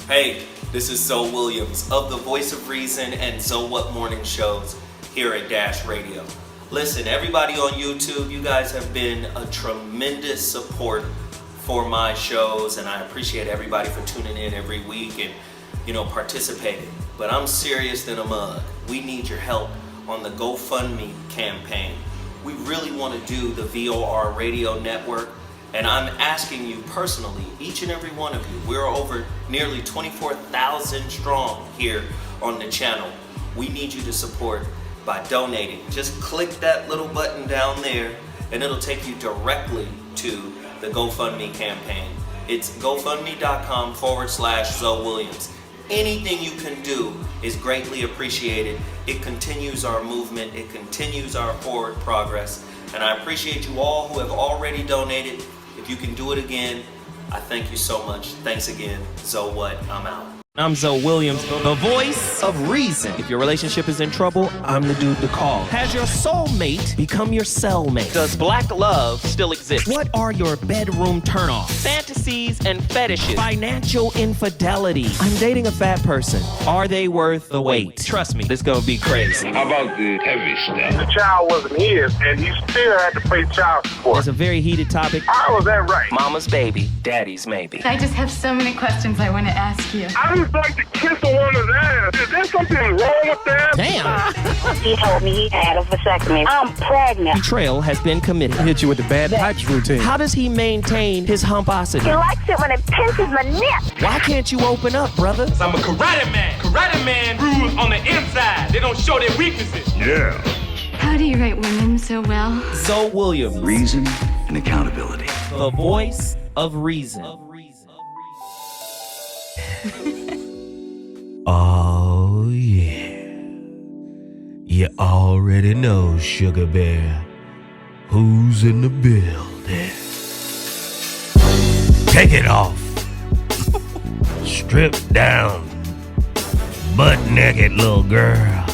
Hey, this is Zoe Williams of the Voice of Reason and So What Morning Shows here at Dash Radio. Listen, everybody on YouTube, you guys have been a tremendous support for my shows, and I appreciate everybody for tuning in every week and, participating. But I'm serious than a mug. We need your help on the GoFundMe campaign. We really want to do the VOR radio network, and I'm asking you personally, each and every one of you, we're over nearly 24,000 strong here on the channel. We need you to support by donating. Just click that little button down there and it'll take you directly to the GoFundMe campaign. It's gofundme.com/Zoe Williams. Anything you can do is greatly appreciated. It continues our movement. It continues our forward progress. And I appreciate you all who have already donated. If you can do it again, I thank you so much. Thanks again. So what? I'm out. I'm Zoe Williams, the voice of reason. If your relationship is in trouble, I'm the dude to call. Has your soulmate become your cellmate? Does black love still exist? What are your bedroom turnoffs? Fantasies and fetishes. Financial infidelity. I'm dating a fat person. Are they worth the wait? Trust me, this gonna be crazy. How about the heavy stuff? The child wasn't his, and he still had to pay child support. It's a very heated topic. How was that right? Mama's baby, daddy's maybe. I just have so many questions I want to ask you. I just like to kiss a woman's ass. Is there something wrong with that? Damn. He told me he had a vasectomy. I'm pregnant. Betrayal has been committed. Hit you with the bad pipes routine. How does he maintain his humposity? He likes it when it pinches my neck. Why can't you open up, brother? I'm a karate man. Karate man rules on the inside. They don't show their weaknesses. Yeah. How do you write women so well? Zoe Williams, Reason and accountability. the voice of reason. Oh, yeah. You already know, Sugar Bear, who's in the building. Take it off. Strip down. Butt naked, little girl.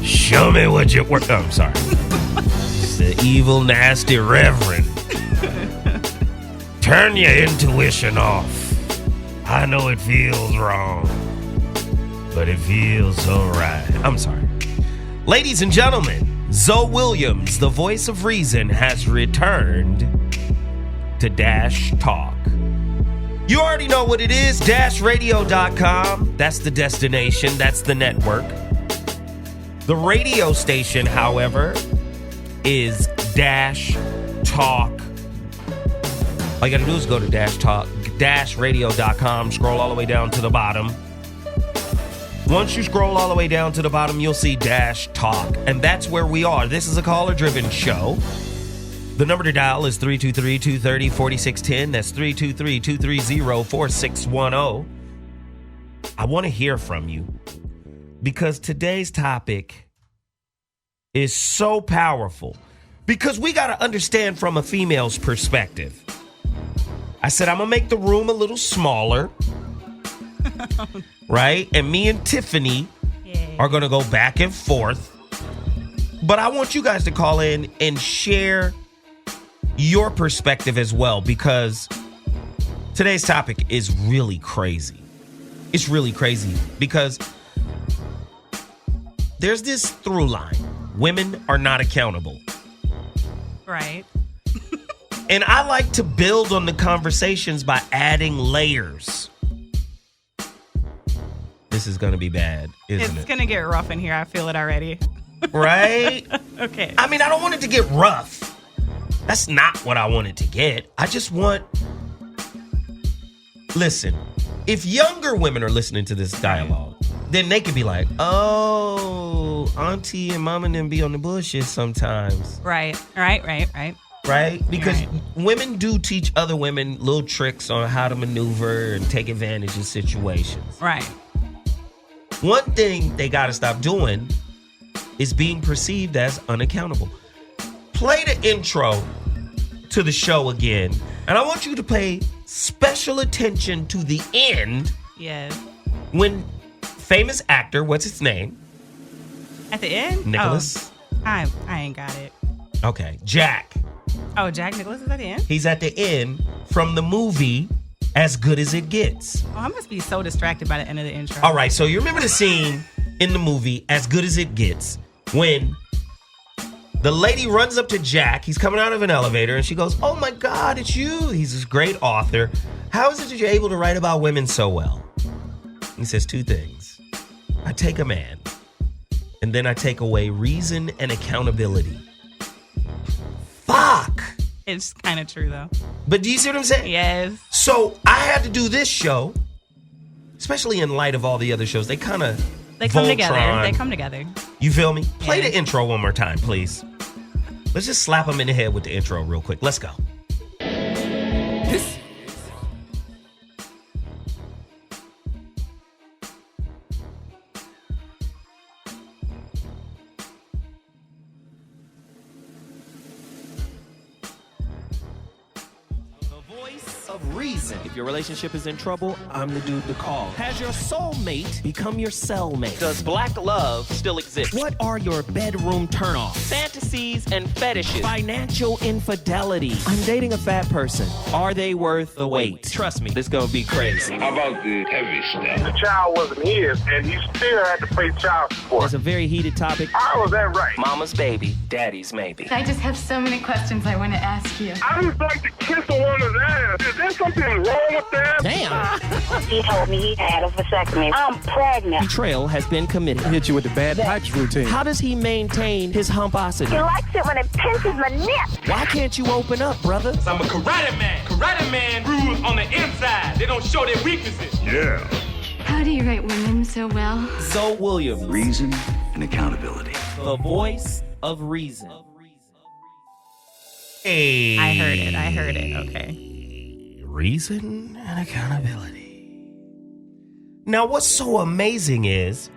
Show me what you work. Oh, I'm sorry. It's the evil, nasty reverend. Turn your intuition off. I know it feels wrong, but it feels so right. I'm sorry. Ladies and gentlemen, Zoe Williams, the voice of reason, has returned to Dash Talk. You already know what it is, DashRadio.com. That's the destination. That's the network. The radio station, however, is Dash Talk. All you gotta do is go to DashRadio.com, scroll all the way down to the bottom. Once you scroll all the way down to the bottom, you'll see Dash Talk, and that's where we are. This is a caller-driven show. The number to dial is 323-230-4610. That's 323-230-4610. I want to hear from you because today's topic is so powerful because we got to understand from a female's perspective. I said, I'm going to make the room a little smaller, right? And me and Tiffany are going to go back and forth. But I want you guys to call in and share your perspective as well, because today's topic is really crazy. It's really crazy because there's this through line. Women are not accountable. Right. And I like to build on the conversations by adding layers. This is going to be bad, isn't it? It's going to get rough in here. I feel it already. Right? Okay. I mean, I don't want it to get rough. That's not what I wanted to get. I just want... Listen, if younger women are listening to this dialogue, then they could be like, oh, auntie and mom and them be on the bullshit sometimes. Right. Right? Because women do teach other women little tricks on how to maneuver and take advantage of situations. Right. One thing they got to stop doing is being perceived as unaccountable. Play the intro to the show again, and I want you to pay special attention to the end. Yes. When famous actor, what's his name? At the end? Nicholas. Oh, I ain't got it. Okay. Jack. Oh, Jack Nicholas is at the end? He's at the end from the movie As Good as It Gets. Oh, I must be so distracted by the end of the intro. All right, so you remember the scene in the movie As Good as It Gets when the lady runs up to Jack. He's coming out of an elevator and she goes, "Oh my God, it's you." He's this great author. "How is it that you're able to write about women so well?" He says 2 things. "I take a man, and then I take away reason and accountability." Fuck. It's kind of true, though. But do you see what I'm saying? Yes. So I had to do this show, especially in light of all the other shows. They kind of They come together. They come together. You feel me? Play Yeah. the intro one more time, please. Let's just slap them in the head with the intro real quick. Let's go. Of reason. If your relationship is in trouble, I'm the dude to call. Has your soulmate become your cellmate? Does black love still exist? What are your bedroom turnoffs? Fantasies and fetishes. Financial infidelity. I'm dating a fat person. Are they worth the wait? Trust me, this gonna be crazy. How about the heavy stuff? The child wasn't his, and he still had to pay child support. It's a very heated topic. How was that right? Mama's baby, daddy's maybe. I just have so many questions I want to ask you. I just like to kiss a woman's ass. Is there something wrong with that? Damn. He told me he had a vasectomy. I'm pregnant. Betrayal has been committed. Hit you with the bad pipes routine. How does he maintain his humposity? He likes it when it pinches my nip. Why can't you open up, brother? I'm a karate man. Karate man rules on the inside. They don't show their weaknesses. Yeah. How do you write women so well? Zoe Williams, Reason and accountability. the voice of reason. Hey. I heard it. Okay. Reason and accountability. Now, what's so amazing is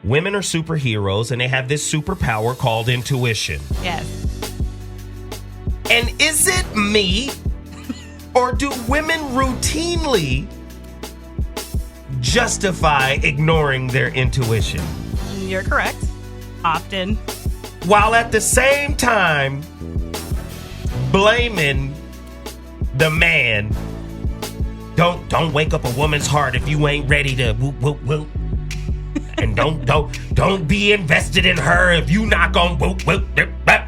women are superheroes and they have this superpower called intuition. Yes. And is it me or do women routinely justify ignoring their intuition You're correct. Often. while at the same time blaming the man? Don't wake up a woman's heart if you ain't ready to whoop whoop whoop. And don't be invested in her if you not gonna whoop whoop whoop whoop.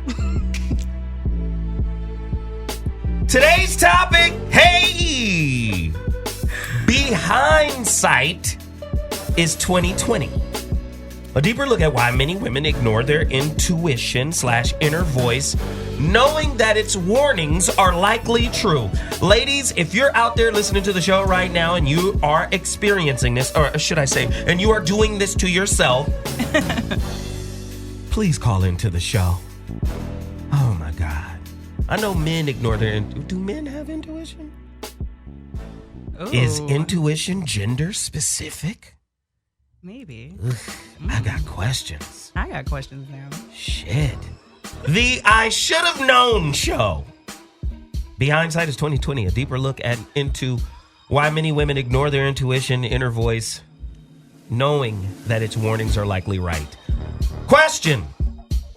Today's topic, hey, Be-Hind is 2020. A deeper look at why many women ignore their intuition/inner voice, knowing that its warnings are likely true. Ladies, if you're out there listening to the show right now and you are experiencing this, or should I say, and you are doing this to yourself, please call into the show. Oh my God. I know men ignore their do men have intuition? Ooh. Is intuition gender specific? Maybe. Ugh, I got questions. I got questions now. Shit. The I Should Have Known show. Hindsight is 2020, a deeper look into why many women ignore their intuition, inner voice, knowing that its warnings are likely right. Question.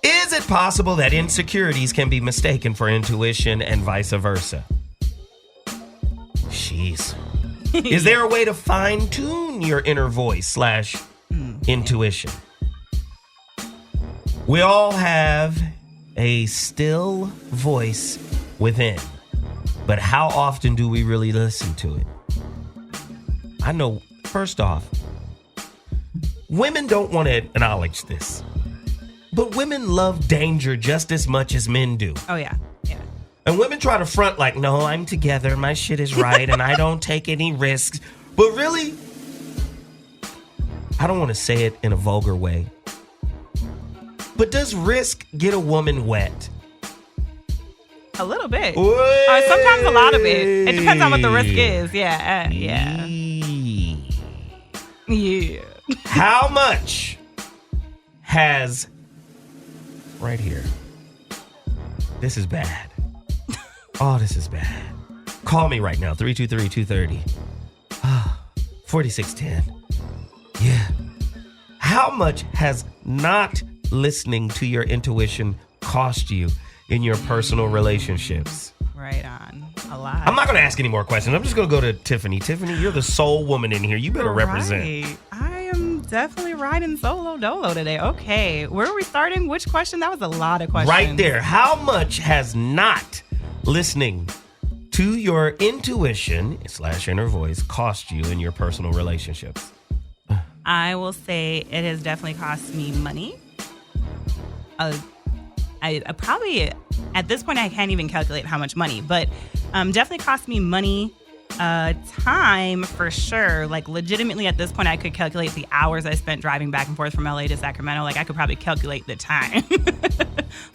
Is it possible that insecurities can be mistaken for intuition and vice versa? Jeez. Is there a way to fine-tune your inner voice/intuition? We all have a still voice within, but how often do we really listen to it? I know, first off, women don't want to acknowledge this, but women love danger just as much as men do. Oh, yeah. Yeah. And women try to front like, no, I'm together, my shit is right, and I don't take any risks. But really, I don't want to say it in a vulgar way, but does risk get a woman wet? A little bit. Or sometimes a lot of it. It depends on what the risk is. Yeah. Yeah. Yeah. How much has... Right here. This is bad. Oh, this is bad. Call me right now, 323-230. 4610. Yeah. How much has not listening to your intuition cost you in your personal relationships? Right on. A lot. I'm not going to ask any more questions. I'm just going to go to Tiffany. Tiffany, you're the sole woman in here. You better represent. Right. I am definitely riding solo dolo today. Okay, where are we starting? Which question? That was a lot of questions. Right there. How much has not listening to your intuition / inner voice cost you in your personal relationships? I will say it has definitely cost me money. I probably, at this point, I can't even calculate how much money, but definitely cost me money, time for sure. Like legitimately at this point, I could calculate the hours I spent driving back and forth from LA to Sacramento. Like I could probably calculate the time,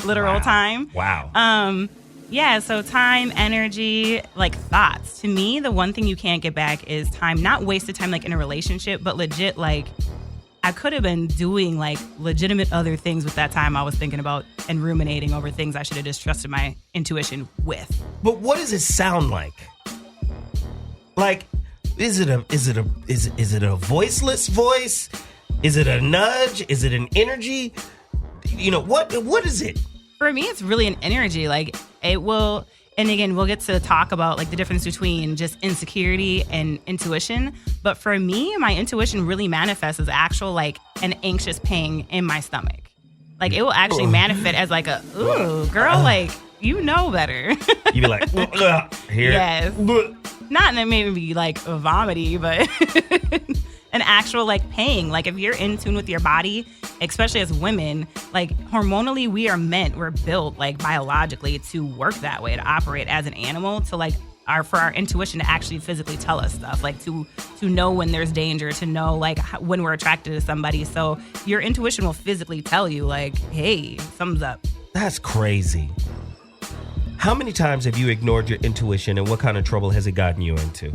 literal time. Wow. Yeah, so time, energy, like thoughts. To me, the one thing you can't get back is time, not wasted time like in a relationship, but legit like I could have been doing like legitimate other things with that time I was thinking about and ruminating over things I should have just trusted my intuition with. But what does it sound like? Like, is it a voiceless voice? Is it a nudge? Is it an energy? You know, what is it? For me, it's really an energy. Like it will, and again, we'll get to talk about like the difference between just insecurity and intuition. But for me, my intuition really manifests as actual like an anxious pang in my stomach. Like it will actually manifest as like a, ooh, girl, like you know better. You be like, here. Yes. Not that maybe like vomity, but an actual like pain. Like if you're in tune with your body, especially as women, like hormonally we're built like biologically to work that way, to operate as an animal, to like for our intuition to actually physically tell us stuff, like to know when there's danger, to know like when we're attracted to somebody. So your intuition will physically tell you like, hey, something's up. That's crazy. How many times have you ignored your intuition and what kind of trouble has it gotten you into?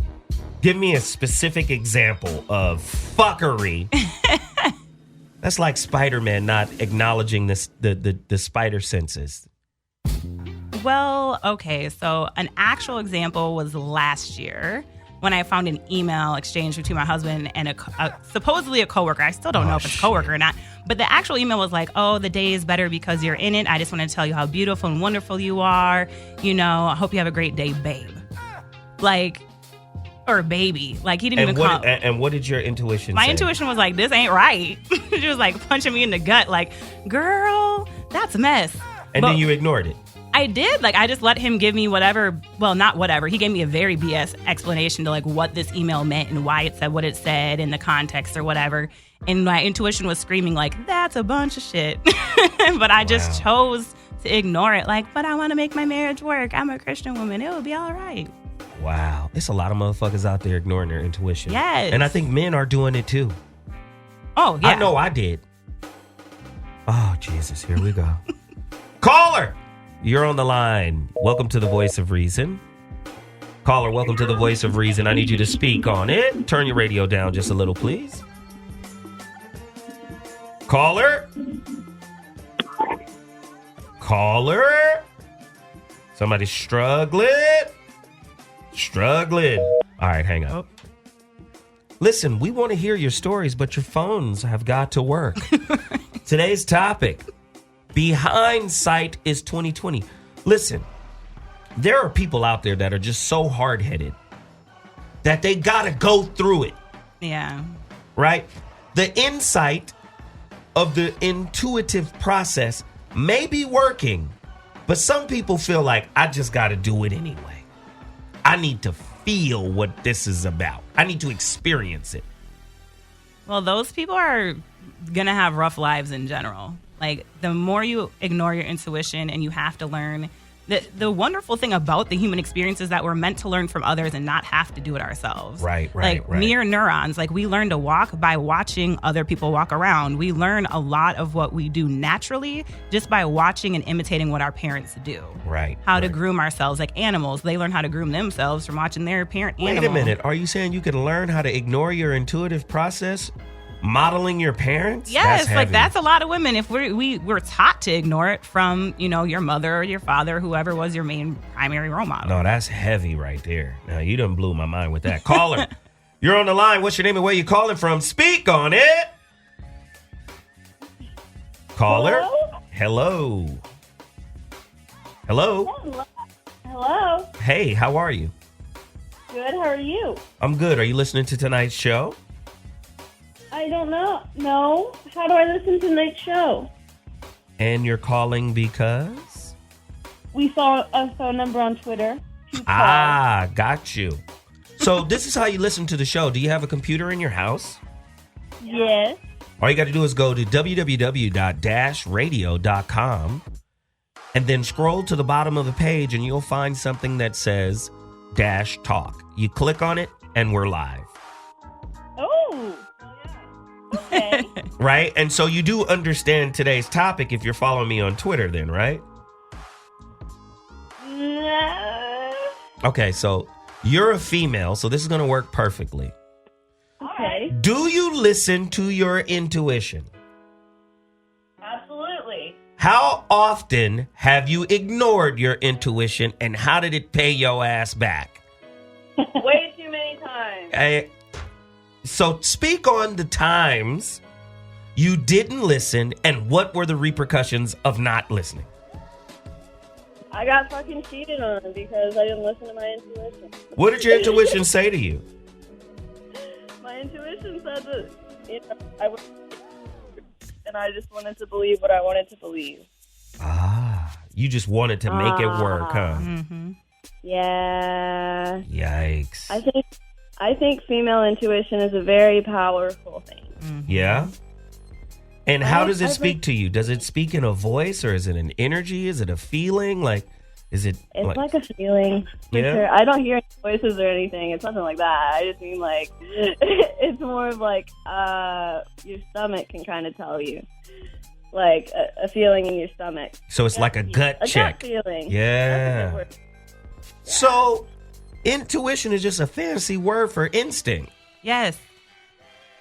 Give me a specific example of fuckery. That's like Spider-Man not acknowledging the spider senses. Well, okay, so an actual example was last year when I found an email exchange between my husband and supposedly a coworker. I still don't know if it's a coworker or not. But the actual email was like, oh, the day is better because you're in it. I just want to tell you how beautiful and wonderful you are. You know, I hope you have a great day, babe. Like, or baby. Like, he didn't even call. And what did your intuition say? My intuition was like, this ain't right. She was like punching me in the gut like, girl, that's a mess. And then you ignored it. I did. Like, I just let him give me whatever. Well, not whatever. He gave me a very BS explanation to like what this email meant and why it said what it said in the context or whatever. And my intuition was screaming like, that's a bunch of shit. But I just chose to ignore it. Like, but I want to make my marriage work. I'm a Christian woman. It will be all right. Wow. There's a lot of motherfuckers out there ignoring their intuition. Yes. And I think men are doing it too. Oh, yeah. I know I did. Oh, Jesus. Here we go. Caller! You're on the line. Welcome to the Voice of Reason. Caller, welcome to the Voice of Reason. I need you to speak on it. Turn your radio down just a little, please. Caller? Caller? Somebody's struggling? Struggling. All right, hang up. Listen, we want to hear your stories, but your phones have got to work. Today's topic. Hindsight is 2020. Listen, there are people out there that are just so hard-headed that they gotta go through it. Yeah. Right? The insight of the intuitive process may be working, but some people feel like I just gotta do it anyway. I need to feel what this is about. I need to experience it. Well, those people are gonna have rough lives in general. Like, the more you ignore your intuition and you have to learn, the wonderful thing about the human experience is that we're meant to learn from others and not have to do it ourselves. Right. Like, mirror neurons. Like, we learn to walk by watching other people walk around. We learn a lot of what we do naturally just by watching and imitating what our parents do. Right. How to groom ourselves. Like animals, they learn how to groom themselves from watching their parent animal. Wait a minute. Are you saying you can learn how to ignore your intuitive process? Modeling your parents? Yes, that's a lot of women. If we're taught to ignore it from, your mother or your father, whoever was your main primary role model. No, that's heavy right there. Now, you done blew my mind with that. Caller, you're on the line. What's your name and where you calling from? Speak on it. Caller? Hello. Hello. Hello. Hey, how are you? Good. How are you? I'm good. Are you listening to tonight's show? I don't know. No. How do I listen to tonight's show? And you're calling because? We saw a phone number on Twitter. Ah, got you. So this is how you listen to the show. Do you have a computer in your house? Yes. All you got to do is go to www.dashradio.com and then scroll to the bottom of the page and you'll find something that says Dash Talk. You click on it and we're live. Oh. Okay. Right? And so you do understand today's topic if you're following me on Twitter then, right? No. Okay, so you're a female, so this is going to work perfectly. Okay. Do you listen to your intuition? Absolutely. How often have you ignored your intuition and how did it pay your ass back? Way too many times. So speak on the times you didn't listen and what were the repercussions of not listening? I got fucking cheated on because I didn't listen to my intuition. What did your intuition say to you? My intuition said that I was, and I just wanted to believe what I wanted to believe. Ah, you just wanted to make it work, huh? Mm-hmm. Yeah. Yikes. I think female intuition is a very powerful thing. Mm-hmm. Yeah? And how does it speak to you? Does it speak in a voice or is it an energy? Is it a feeling? Is it? It's like a feeling. For Yeah? sure. I don't hear any voices or anything. It's nothing like that. I just mean it's more of your stomach can kind of tell you. Like a feeling in your stomach. So it's like a gut check. A gut feeling. Yeah. That's a good word. So intuition is just a fancy word for instinct. Yes.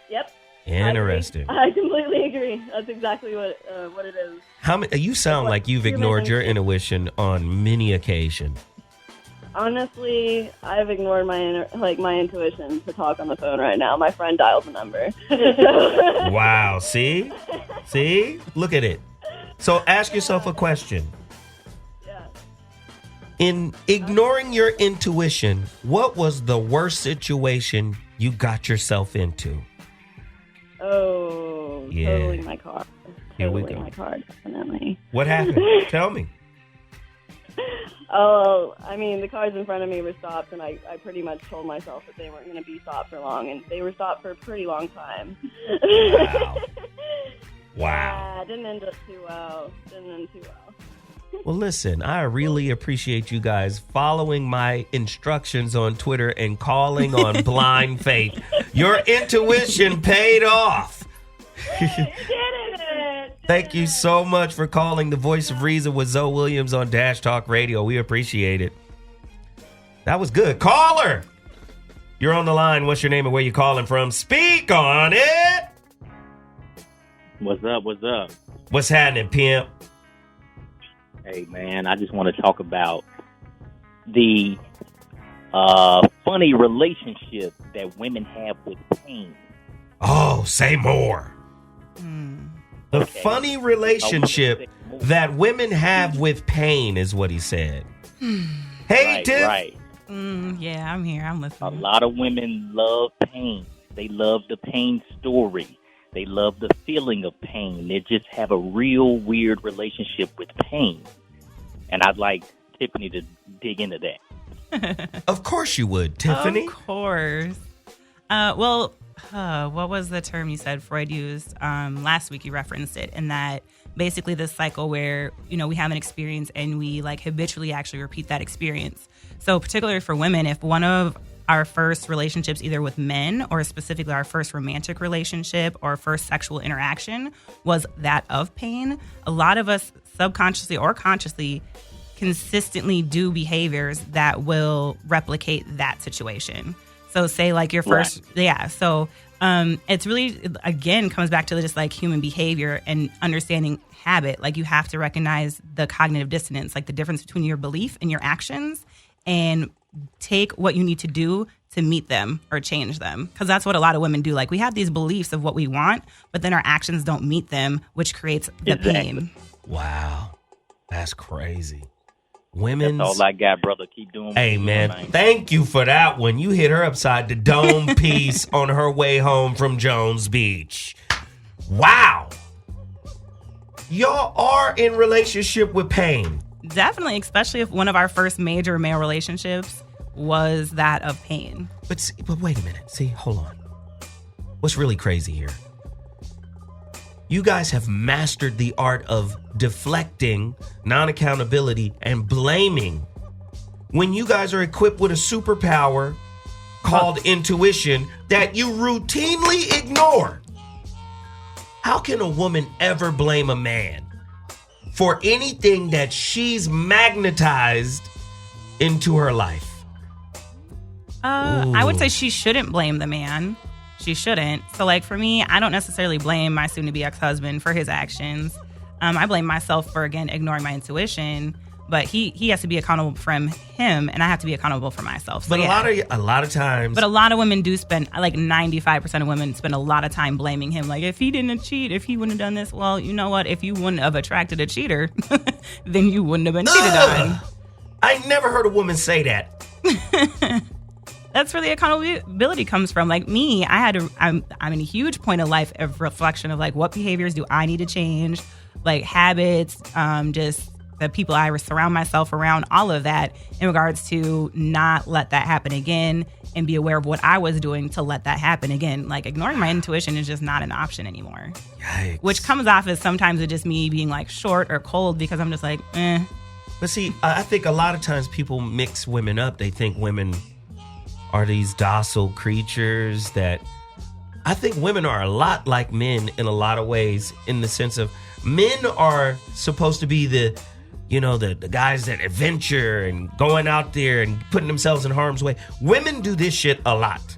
Yep. Interesting. I completely agree. That's exactly what it is. You sound like you've ignored your intuition on many occasions. Honestly, I've ignored my intuition to talk on the phone right now. My friend dialed the number. Wow. See? Look at it. So ask yourself a question. Yeah. In ignoring your intuition, what was the worst situation you got yourself into? Oh, Yeah. totally my car. Here we Totally go. my car, definitely. What happened? Tell me. Oh, I mean, the cars in front of me were stopped, and I pretty much told myself that they weren't going to be stopped for long, and they were stopped for a pretty long time. Wow. Yeah, didn't end too well. Well, listen, I really appreciate you guys following my instructions on Twitter and calling on blind faith. Your intuition paid off. Thank you so much for calling the Voice of Reason with Zoe Williams on Dash Talk Radio. We appreciate it. That was good. Caller, you're on the line. What's your name and where you calling from? Speak on it. What's up? What's happening, pimp? Hey, man, I just want to talk about the funny relationship that women have with pain. Oh, say more. The Okay. funny relationship that women have with pain is what he said. Hey, Right, Tiff. right. Yeah, I'm here. I'm A listening. lot of women love pain. They love the pain story. They love the feeling of pain. They just have a real weird relationship with pain. And I'd like Tiffany to dig into that. Of course you would, Tiffany. Of course. What was the term you said Freud used? Last week you referenced it, and that basically this cycle where, we have an experience and we habitually actually repeat that experience. So particularly for women, if one of our first relationships, either with men or specifically our first romantic relationship or first sexual interaction was that of pain, a lot of us subconsciously or consciously consistently do behaviors that will replicate that situation. So say your first, right. Yeah. So it's really, again, comes back to just human behavior and understanding habit. You have to recognize the cognitive dissonance, the difference between your belief and your actions, and take what you need to do to meet them or change them. Because that's what a lot of women do. We have these beliefs of what we want, but then our actions don't meet them, which creates the pain. Wow. That's crazy. women's. That's all I got, brother. Keep doing what Hey, you're man, doing, thank you for that one. You hit her upside the dome piece on her way home from Jones Beach. Wow. Y'all are in relationship with pain. Definitely, especially if one of our first major male relationships was that of pain. But wait a minute. See, hold on. What's really crazy here? You guys have mastered the art of deflecting, non-accountability, and blaming when you guys are equipped with a superpower called intuition that you routinely ignore. How can a woman ever blame a man for anything that she's magnetized into her life? I would say she shouldn't blame the man. She shouldn't. So, like, for me, I don't necessarily blame my soon-to-be ex-husband for his actions. I blame myself for, again, ignoring my intuition. But he has to be accountable from him, and I have to be accountable for myself. So, but a lot of times. But a lot of women do spend, like 95% of women spend a lot of time blaming him. Like, if he didn't cheat, if he wouldn't have done this, well, you know what? If you wouldn't have attracted a cheater, then you wouldn't have been cheated on. I never heard a woman say that. That's where the accountability comes from. Like me, I'm in a huge point of life of reflection of like, what behaviors do I need to change? Like habits, just the people I surround myself around, all of that in regards to not let that happen again and be aware of what I was doing to let that happen again. Like ignoring my intuition is just not an option anymore. Yikes. Which comes off as sometimes it's just me being like short or cold because I'm just like, eh. But see, I think a lot of times people mix women up. They think women are these docile creatures that I think women are a lot like men in a lot of ways, in the sense of men are supposed to be the guys that adventure and going out there and putting themselves in harm's way. Women do this shit a lot.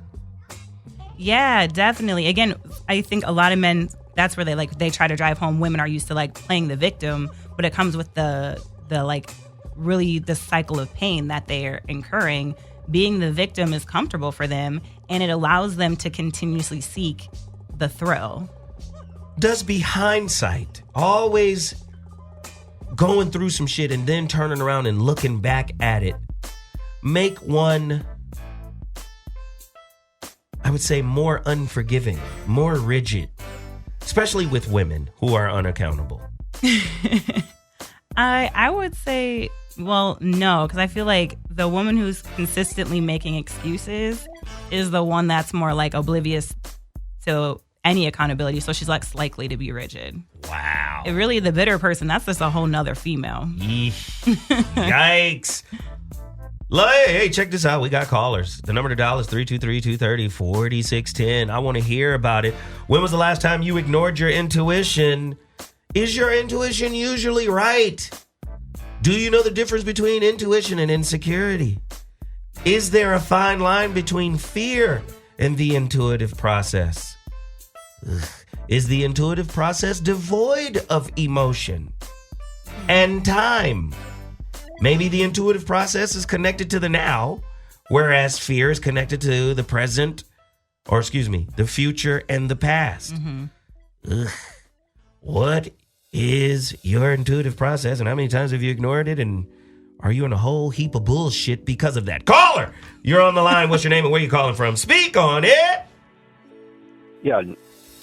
Yeah, definitely. Again, I think a lot of men, that's where they try to drive home. Women are used to like playing the victim, but it comes with the like really the cycle of pain that they're incurring. Being the victim is comfortable for them, and it allows them to continuously seek the thrill. Does Be-Hindsight, always going through some shit and then turning around and looking back at it, make one, I would say, more unforgiving, more rigid, especially with women who are unaccountable? I would say, well, no, because I feel like the woman who's consistently making excuses is the one that's more like oblivious to any accountability, so she's less likely to be rigid. Wow. Really, the bitter person, that's just a whole nother female. Yikes. Hey, check this out. We got callers. The number to dial is 323-230-4610. I want to hear about it. When was the last time you ignored your intuition? Is your intuition usually right? Do you know the difference between intuition and insecurity? Is there a fine line between fear and the intuitive process? Is the intuitive process devoid of emotion and time? Maybe the intuitive process is connected to the now, whereas fear is connected to the present, the future and the past. Mm-hmm. What is your intuitive process, and how many times have you ignored it, and are you in a whole heap of bullshit because of that? Caller, you're on the line. What's your name and where you calling from? Speak on it. Yeah,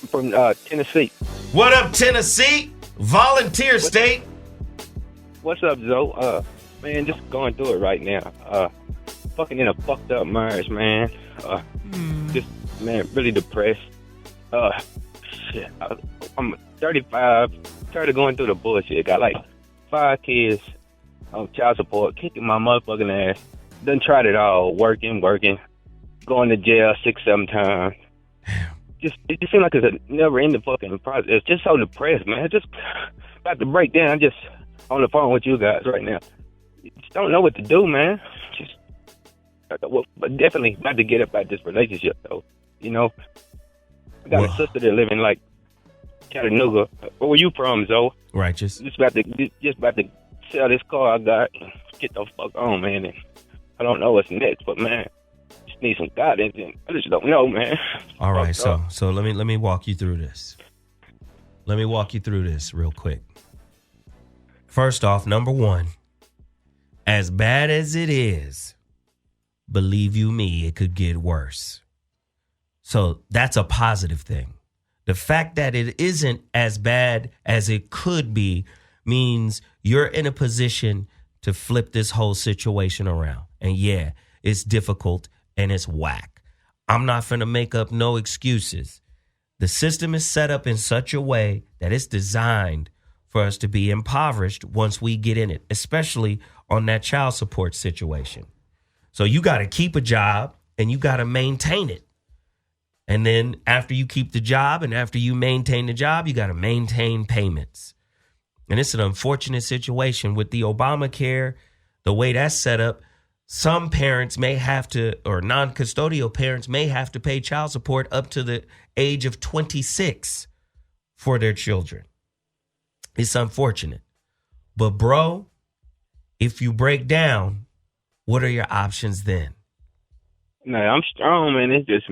from Tennessee. What up, Tennessee? Volunteer state. What's up, Zoe? Man, just going through it right now. Fucking in a fucked up marriage, man. Just, man, really depressed. Shit. I'm 35, tired of going through the bullshit. Got like 5 kids on child support, kicking my motherfucking ass. Done tried it all, working, going to jail 6-7 times. It just seems like it's a never-ending fucking process. It's just so depressed, man. It's just about to break down. I'm just on the phone with you guys right now. Just don't know what to do, man. But definitely about to get up out this relationship, though. You know, I got a sister that live in like Chattanooga. Where you from, Zoe? Righteous. Just about to sell this car I got and get the fuck on, man. And I don't know what's next, but man, just need some guidance. And I just don't know, man. All right, so let me walk you through this. Let me walk you through this real quick. First off, number one, as bad as it is, believe you me, it could get worse. So that's a positive thing. The fact that it isn't as bad as it could be means you're in a position to flip this whole situation around. And yeah, it's difficult and it's whack. I'm not finna make up no excuses. The system is set up in such a way that it's designed for us to be impoverished once we get in it, especially on that child support situation. So you got to keep a job and you got to maintain it. And then after you keep the job and after you maintain the job, you got to maintain payments. And it's an unfortunate situation with the Obamacare, the way that's set up. Some parents may have to, or non-custodial parents may have to pay child support up to the age of 26 for their children. It's unfortunate. But bro, if you break down, what are your options then? No, I'm strong, man. It's just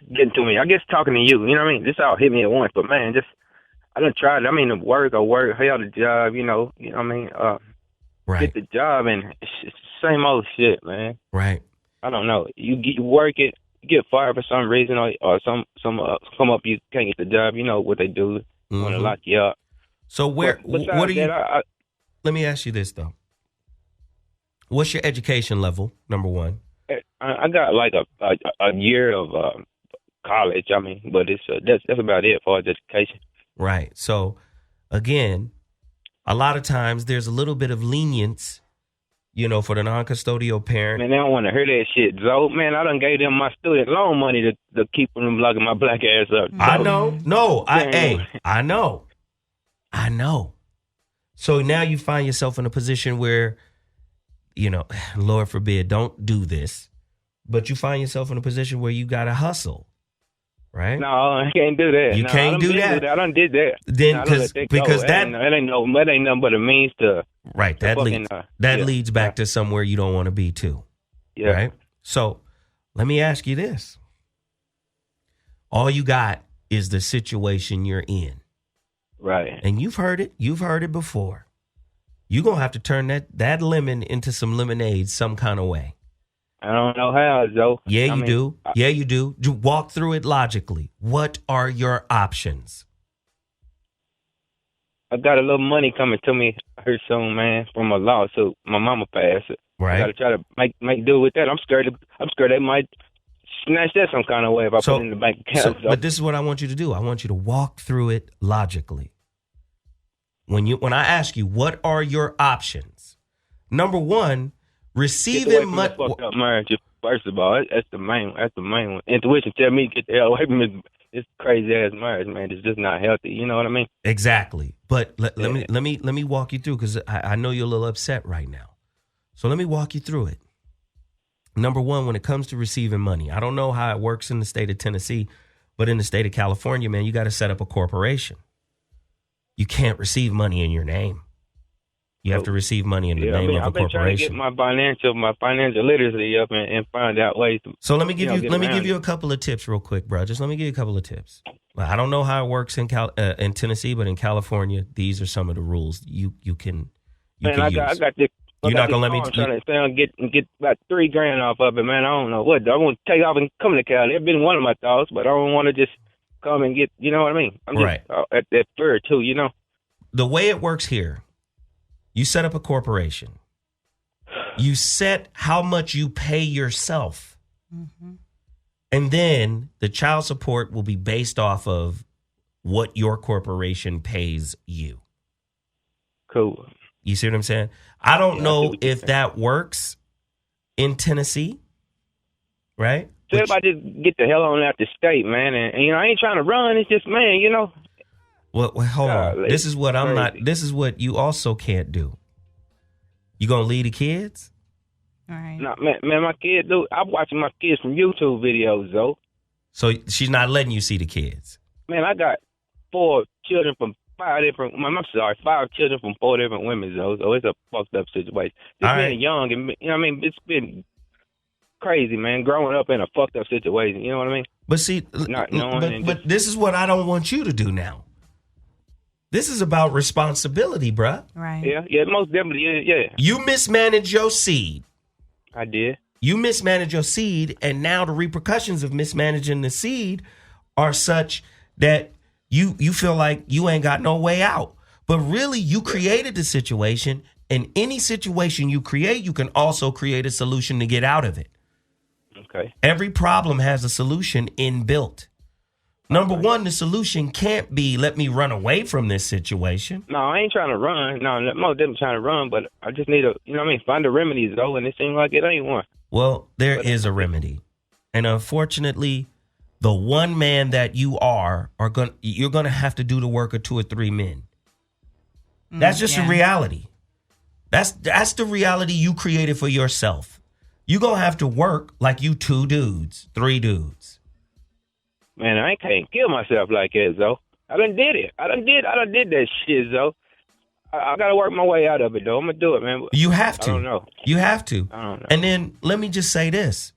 getting to me. I guess talking to you, you know what I mean? This all hit me at once, but man, I done tried. I mean, the work, hell the job, you know what I mean? Right. Get the job, and it's the same old shit, man. Right. I don't know. You work it, you get fired for some reason, or some come up, you can't get the job. You know what they do? Want to lock you up. So what are you? Let me ask you this though. What's your education level? Number one. I got like a year of college. I mean, but it's that's about it for education. Right. So, again, a lot of times there's a little bit of lenience, you know, for the non-custodial parent. Man, they don't want to hear that shit, Zoe. Man, I done gave them my student loan money to keep them locking my black ass up. Zoe. I know. No, I know. I know. So now you find yourself in a position where, you know, Lord forbid, don't do this, but you find yourself in a position where you got to hustle. Right? No, I can't do that. You can't do that. I done did that. Then because that ain't nothing but a means to right. That leads back to somewhere you don't want to be too. Yeah. Right. So let me ask you this: all you got is the situation you're in. Right. And you've heard it. You've heard it before. You're gonna have to turn that lemon into some lemonade some kind of way. I don't know how, Joe. Yeah, you do. Yeah, you do. Walk through it logically. What are your options? I got a little money coming to me here soon, man, from a lawsuit. My mama passed it. Right. I got to try to make do with that. I'm scared they might snatch that some kind of way if I put it in the bank account. But this is what I want you to do. I want you to walk through it logically. When I ask you, what are your options? Number one, receiving money. First of all, that's the main one. Intuition tell me to get the hell away from this crazy ass marriage, man. It's just not healthy. You know what I mean? Exactly. But let me walk you through, because I know you're a little upset right now. So let me walk you through it. Number one, when it comes to receiving money, I don't know how it works in the state of Tennessee, but in the state of California, man, you got to set up a corporation. You can't receive money in your name. You have to receive money in the name of a corporation. I've been trying to get my financial literacy up and find out ways to. So let me give you a couple of tips real quick, bro. Just let me give you a couple of tips. I don't know how it works in Tennessee, but in California, these are some of the rules you can use. I got this. You're not gonna let me. I'm trying to get about $3,000 off of it, man. I don't know what. I want to take off and come to Cali. It's been one of my thoughts, but I don't want to just come and get. You know what I mean? I'm just at that fair too. You know. The way it works here. You set up a corporation. You set how much you pay yourself. Mm-hmm. And then the child support will be based off of what your corporation pays you. Cool. You see what I'm saying? I don't know if that works in Tennessee, right? So if I just get the hell on out the state, man, and you know, I ain't trying to run. It's just, man, you know. Well, hold on. This is what I'm not. This is what you also can't do. You gonna leave the kids? All right. No, man, my kids do. I'm watching my kids from YouTube videos, though. So she's not letting you see the kids. Man, I got 4 children from 5 different. I'm sorry, 5 children from 4 different women, though. So it's a fucked up situation. Just being young, and you know what I mean, it's been crazy, man. Growing up in a fucked up situation. You know what I mean? But see, but this is what I don't want you to do now. This is about responsibility, bruh. Right. Yeah, most definitely, yeah. You mismanage your seed. I did. You mismanage your seed, and now the repercussions of mismanaging the seed are such that you feel like you ain't got no way out. But really, you created the situation, and any situation you create, you can also create a solution to get out of it. Okay. Every problem has a solution inbuilt. Number one, the solution can't be, let me run away from this situation. No, I ain't trying to run. No, most definitely trying to run, but I just need find a remedy, though, and it seems like it ain't one. Well, there is a remedy. And unfortunately, the one man that you you're going to have to do the work of 2 or 3 men. That's just the reality. That's the reality you created for yourself. You're going to have to work like you 2 dudes, 3 dudes. Man, I can't kill myself like that, though. I done did it. I done did that shit, though. I got to work my way out of it, though. I'm going to do it, man. You have to. I don't know. You have to. I don't know. And then let me just say this.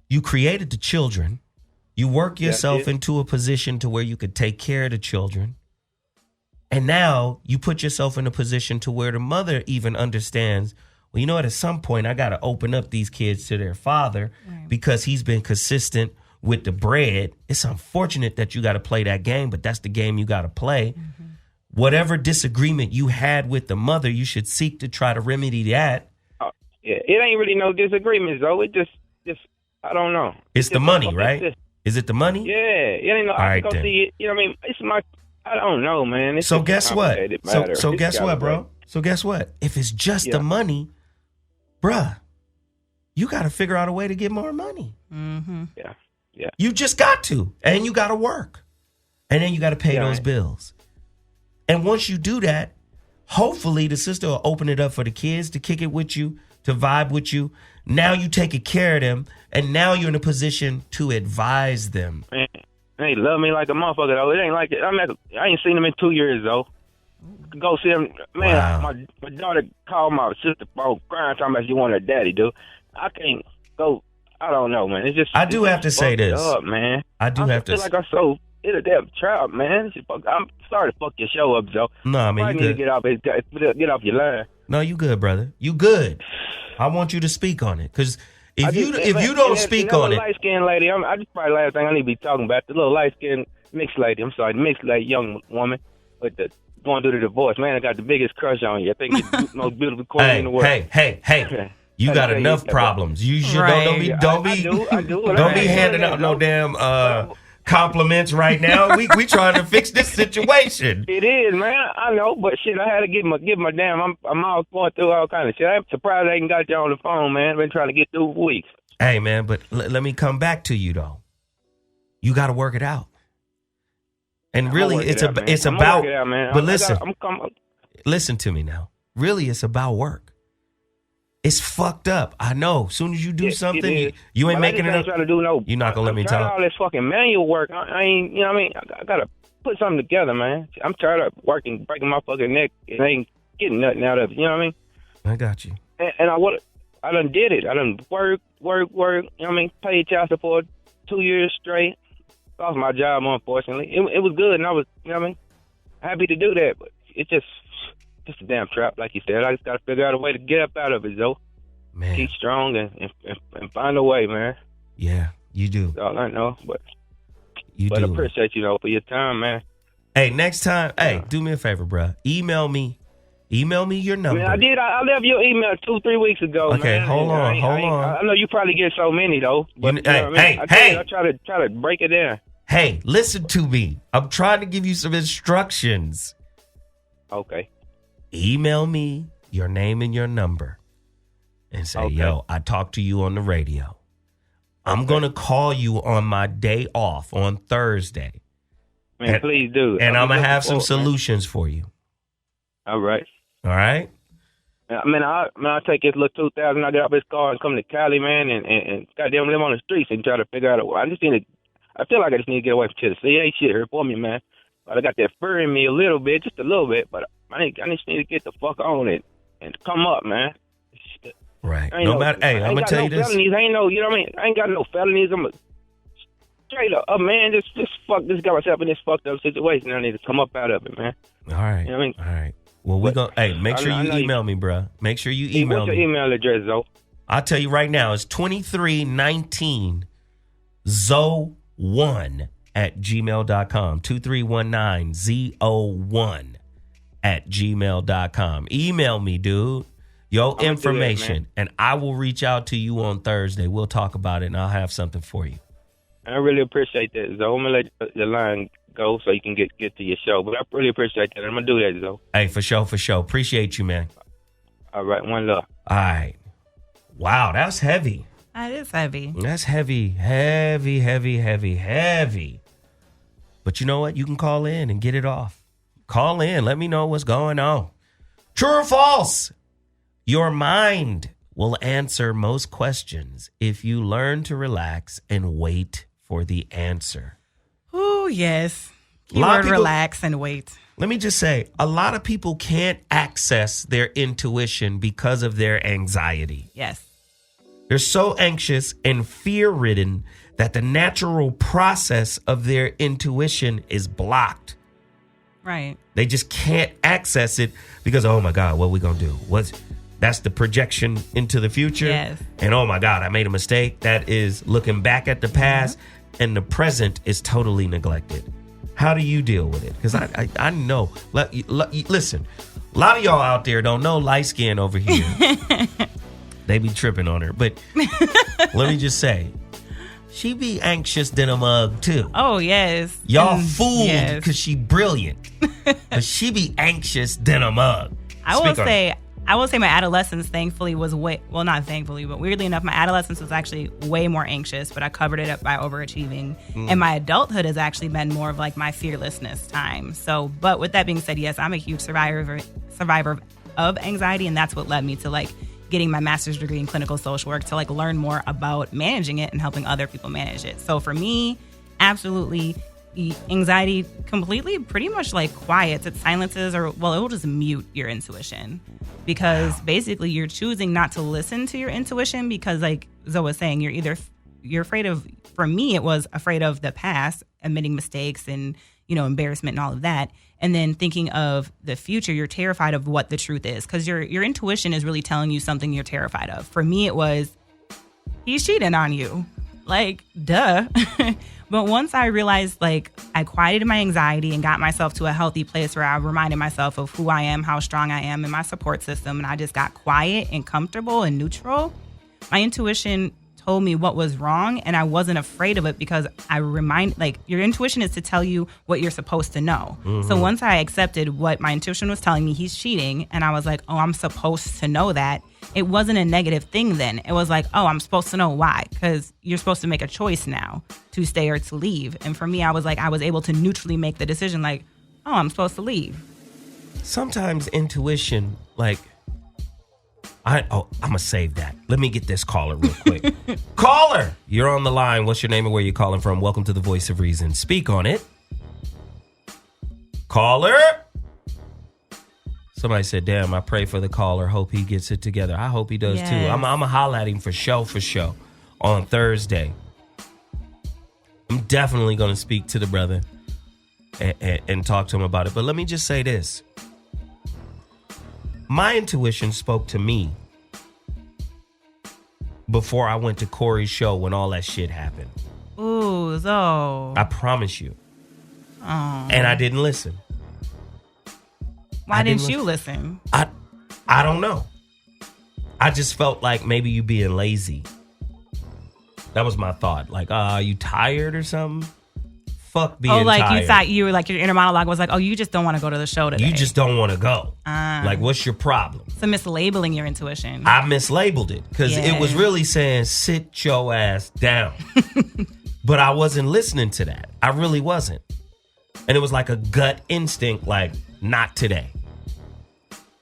You created the children. You work yourself into a position to where you could take care of the children. And now you put yourself in a position to where the mother even understands, well, you know what, at some point I got to open up these kids to their father because he's been consistent with the bread. It's unfortunate that you got to play that game, but that's the game you got to play. Mm-hmm. Whatever disagreement you had with the mother, you should seek to try to remedy that. Yeah, it ain't really no disagreements, though. It just I don't know. It's the money, right? Is it the money? Yeah, it ain't no. I can go see it. You know what I mean? It's my. I don't know, man. It's so guess what? So guess what, bro? Break. So guess what? If it's just the money, bruh, you got to figure out a way to get more money. Mm-hmm. Yeah. You just got to, and you got to work, and then you got to pay those bills. And once you do that, hopefully the sister will open it up for the kids to kick it with you, to vibe with you. Now you taking care of them, and now you're in a position to advise them. Man, they love me like a motherfucker, though. It ain't like it. I ain't seen them in 2 years, though. Go see them. Man, wow. my daughter called my sister phone crying, talking about she want her daddy, dude. I can't go. I don't know, man. It's just. I do have to say this, up, man. I do have to. Feel like I'm so in a damn trap, man. I'm sorry to fuck your show up, Joe. No, I mean, you need to get off your line. No, you good, brother. You good. I want you to speak on it, because if you don't speak on it, light skinned lady, I just probably last thing I need to be talking about, the little light skinned mixed lady. I'm sorry, mixed lady, young woman with the going through the divorce. Man, I got the biggest crush on you. I think you're the most beautiful queen in the world. Hey. You got enough problems. You should don't be handing out no damn compliments right now. We trying to fix this situation. It is, man. I know, but shit, I had to give my damn. I'm all going through all kind of shit. I'm surprised I ain't got you on the phone, man. I've been trying to get through for weeks. Hey, man, but let me come back to you though. You got to work it out. And really, it's about. But listen, listen to me now. Really, it's about work. It's fucked up. I know. As soon as you do something, you ain't making it up. You're not gonna let me talk. All this fucking manual work. I ain't. You know what I mean? I gotta put something together, man. I'm tired of working, breaking my fucking neck, and ain't getting nothing out of it. You know what I mean? I got you. And I done did it. I done work. You know what I mean? Paid child support 2 years straight. Lost my job, unfortunately. It was good, and I was, you know what I mean, happy to do that. But it's just a damn trap, like you said. I just got to figure out a way to get up out of it, Joe. Man. Keep strong and find a way, man. Yeah, you do. That's all I know, but do. I appreciate you, for your time, man. Hey, next time, do me a favor, bro. Email me your number. Man, I did. I left your email 2-3 weeks ago. Okay, man. hold on. I know you probably get so many though. But I try to break it down. Hey, listen to me. I'm trying to give you some instructions. Okay. Email me your name and your number and say, yo, I talked to you on the radio. I'm going to call you on my day off on Thursday. Man, please do. And I'm going to have some solutions for you. All right. All right? I mean, I'll take his little 2,000, I get off his car and come to Cali, man, and goddamn live on the streets and try to figure out a way. I feel like I just need to get away from Tennessee. Ain't shit here for me, man. But I got that fur in me a little bit, just a little bit, but I just need to get the fuck on it and come up, man. Right. No matter, I'm going to tell you this. Felonies, you know what I mean? I ain't got no felonies. I'm a straight up, man, just got myself in this fucked up situation. I need to come up out of it, man. All right. You know what I mean? All right. Well, we're going to, hey, make sure you email me, bro. Make sure you email me. What's your email address, Zoe? I'll tell you right now, it's 2319 Zoe1 at gmail.com. 2319 ZO1 at gmail.com. Email me, dude, your information, and I will reach out to you on Thursday. We'll talk about it, and I'll have something for you. I really appreciate that, Zoe. I'm going to let the line go so you can get to your show, but I really appreciate that. I'm going to do that, Zoe. Hey, for sure. Appreciate you, man. All right, one love. All right. Wow, that's heavy. That is heavy. That's heavy. But you know what? You can call in and get it off. Call in. Let me know what's going on. True or false? Your mind will answer most questions if you learn to relax and wait for the answer. Oh, yes. Keyword relax and wait. Let me just say, a lot of people can't access their intuition because of their anxiety. Yes. They're so anxious and fear-ridden that the natural process of their intuition is blocked. Right. They just can't access it because, oh my God, what are we going to do? That's the projection into the future. Yes. And oh my God, I made a mistake. That is looking back at the past, and the present is totally neglected. How do you deal with it? Because I know. Listen, a lot of y'all out there don't know light skin over here. They be tripping on her. But let me just say, she be anxious than a mug too. Oh, yes. Y'all fooled because she brilliant. But she be anxious than a mug. I will say my adolescence thankfully was not thankfully, but weirdly enough, my adolescence was actually way more anxious, but I covered it up by overachieving. And my adulthood has actually been more of like my fearlessness time. So, but with that being said, yes, I'm a huge survivor of anxiety. And that's what led me to like getting my master's degree in clinical social work to like learn more about managing it and helping other people manage it. So for me, absolutely, anxiety completely pretty much like quiets. It silences it will just mute your intuition because basically you're choosing not to listen to your intuition because like Zoe was saying, you're afraid of, for me, it was afraid of the past, admitting mistakes and, embarrassment and all of that. And then thinking of the future, you're terrified of what the truth is because your intuition is really telling you something you're terrified of. For me, it was, he's cheating on you. Like, duh. But once I realized, like, I quieted my anxiety and got myself to a healthy place where I reminded myself of who I am, how strong I am in my support system, and I just got quiet and comfortable and neutral, my intuition told me what was wrong, and I wasn't afraid of it because your intuition is to tell you what you're supposed to know. Mm-hmm. So once I accepted what my intuition was telling me, he's cheating, and I was like, oh, I'm supposed to know that. It wasn't a negative thing then. It was like, oh, I'm supposed to know why, because you're supposed to make a choice now to stay or to leave. And for me, I was able to neutrally make the decision like, oh, I'm supposed to leave. Sometimes intuition, like, I'm going to save that. Let me get this caller real quick. Caller, you're on the line. What's your name and where you calling from? Welcome to the Voice of Reason. Speak on it. Caller. Somebody said, damn, I pray for the caller. Hope he gets it together. I hope he does too. I'm going to holler at him for show on Thursday. I'm definitely going to speak to the brother and talk to him about it. But let me just say this. My intuition spoke to me before I went to Corey's show when all that shit happened. Ooh, so. I promise you. Oh. And I didn't listen. Why didn't you listen? I don't know. I just felt like maybe you being lazy. That was my thought. Like, are you tired or something? Fuck being tired. Oh, like you thought you were like, your inner monologue was like, oh, you just don't want to go to the show today. You just don't want to go. Like, what's your problem? So mislabeling your intuition. I mislabeled it because it was really saying, sit your ass down. But I wasn't listening to that. I really wasn't. And it was like a gut instinct, like, not today.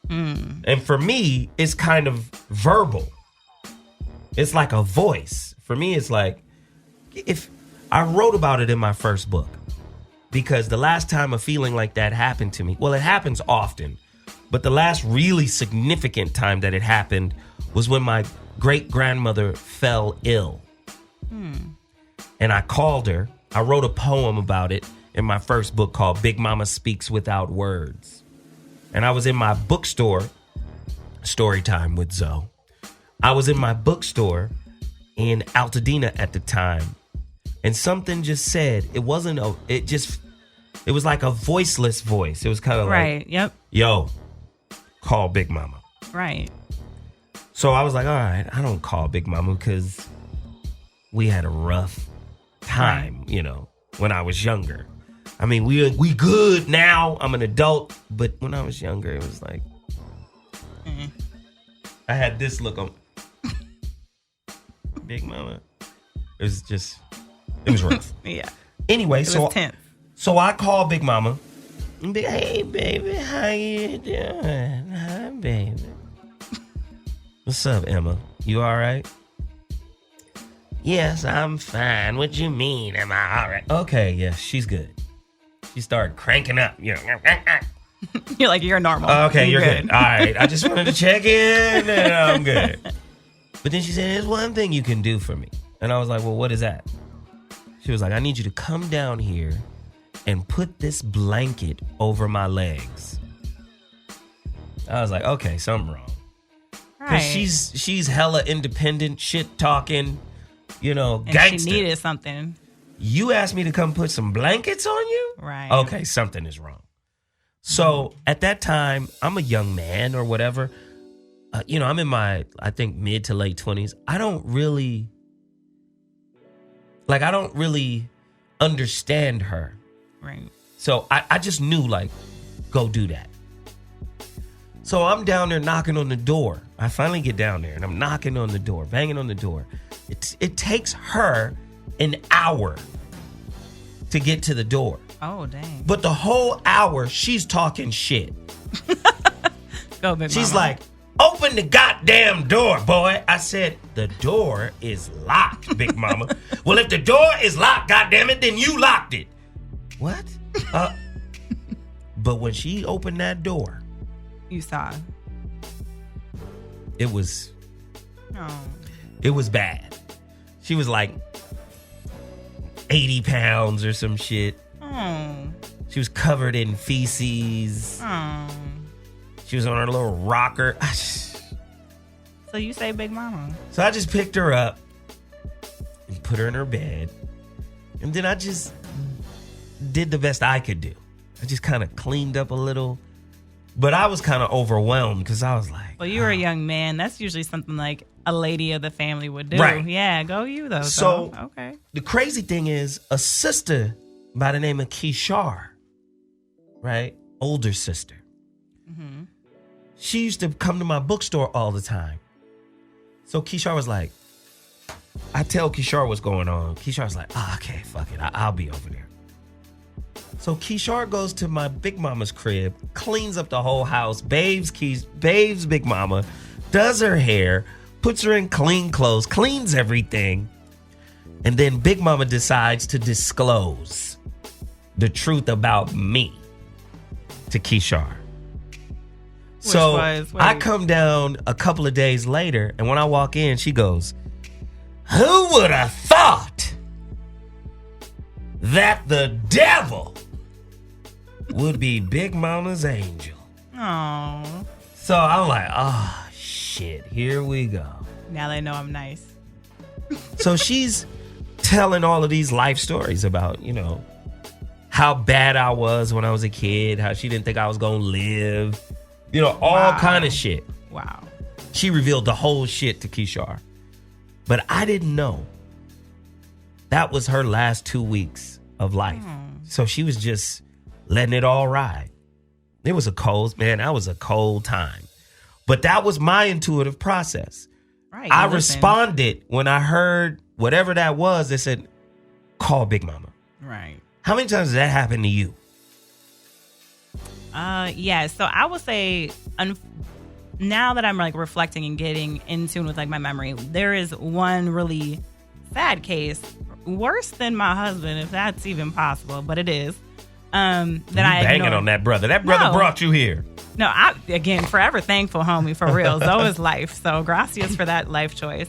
And for me, it's kind of verbal. It's like a voice. For me, it's like, if I wrote about it in my first book, because the last time a feeling like that happened to me, well, it happens often, but the last really significant time that it happened was when my great grandmother fell ill. And I called her I wrote a poem about it in my first book called Big Mama Speaks Without Words. And I was in my bookstore, story time with Zoe. I was in my bookstore in Altadena at the time. And something just said, it was like a voiceless voice. It was kind of like, yep. Yo, call Big Mama. Right. So I was like, all right, I don't call Big Mama because we had a rough time, when I was younger. I mean, we good now. I'm an adult. But when I was younger, it was like, I had this look on Big Mama. It was rough. Yeah. Anyway, tense. So I call Big Mama. Hey, baby, how you doing? Hi, baby. What's up, Emma? You all right? Yes, I'm fine. What you mean, am I all right? Okay, yeah, she's good. She started cranking up. You're like, you're normal. Okay, you're good. All right, I just wanted to check in, and I'm good. But then she said, there's one thing you can do for me. And I was like, well, what is that? She was like, I need you to come down here and put this blanket over my legs. I was like, okay, something wrong. Right. She's hella independent, shit talking, and gangster. She needed something. You asked me to come put some blankets on you? Right. Okay, something is wrong. So at that time, I'm a young man or whatever. I'm in my, I think, mid to late 20s. I don't really understand her. Right. So I just knew, go do that. So I'm down there knocking on the door. I finally get down there and I'm knocking on the door, banging on the door. It takes her an hour to get to the door. Oh, dang. But the whole hour, she's talking shit. Go, Big She's Mama. like, open the goddamn door, boy. I said, the door is locked, Big Mama. Well, if the door is locked, goddammit, then you locked it. What? But when she opened that door, you saw. It was Oh. bad. She was like 80 pounds or some shit. Oh. She was covered in feces. Oh. She was on her little rocker. So you say Big Mama. So I just picked her up and put her in her bed. And then I just did the best I could do. I just kind of cleaned up a little. But I was kind of overwhelmed because I was like... Well, you were a young man. That's usually something like a lady of the family would do. Right. Yeah, go you, though. So, okay. The crazy thing is, a sister by the name of Keshar, right? Older sister. Mm-hmm. She used to come to my bookstore all the time. So Keshar was like... I tell Keshar what's going on. Keshar's like, okay, fuck it. I'll be over there. So Keshar goes to my Big Mama's crib, cleans up the whole house, bathes Big Mama, does her hair, puts her in clean clothes, cleans everything. And then Big Mama decides to disclose the truth about me to Keshar. So I come down a couple of days later, and when I walk in, she goes, who would have thought that the devil would be Big Mama's angel? Oh. So I'm like, oh, shit, here we go. Now they know I'm nice. So she's telling all of these life stories about, how bad I was when I was a kid, how she didn't think I was going to live, all kind of shit. Wow. She revealed the whole shit to Keshar. But I didn't know that was her last 2 weeks of life. So she was just letting it all ride. It was that was a cold time. But that was my intuitive process. Right. I responded when I heard whatever that was. They said, call Big Mama. Right. How many times did that happen to you? Yeah. So I would say, now that I'm reflecting and getting in tune with my memory, there is one really sad case, worse than my husband, if that's even possible, but it is. That I banging on that brother. That brother brought you here. No, again, forever thankful, homie, for real. Zoe's life. So gracias for that life choice.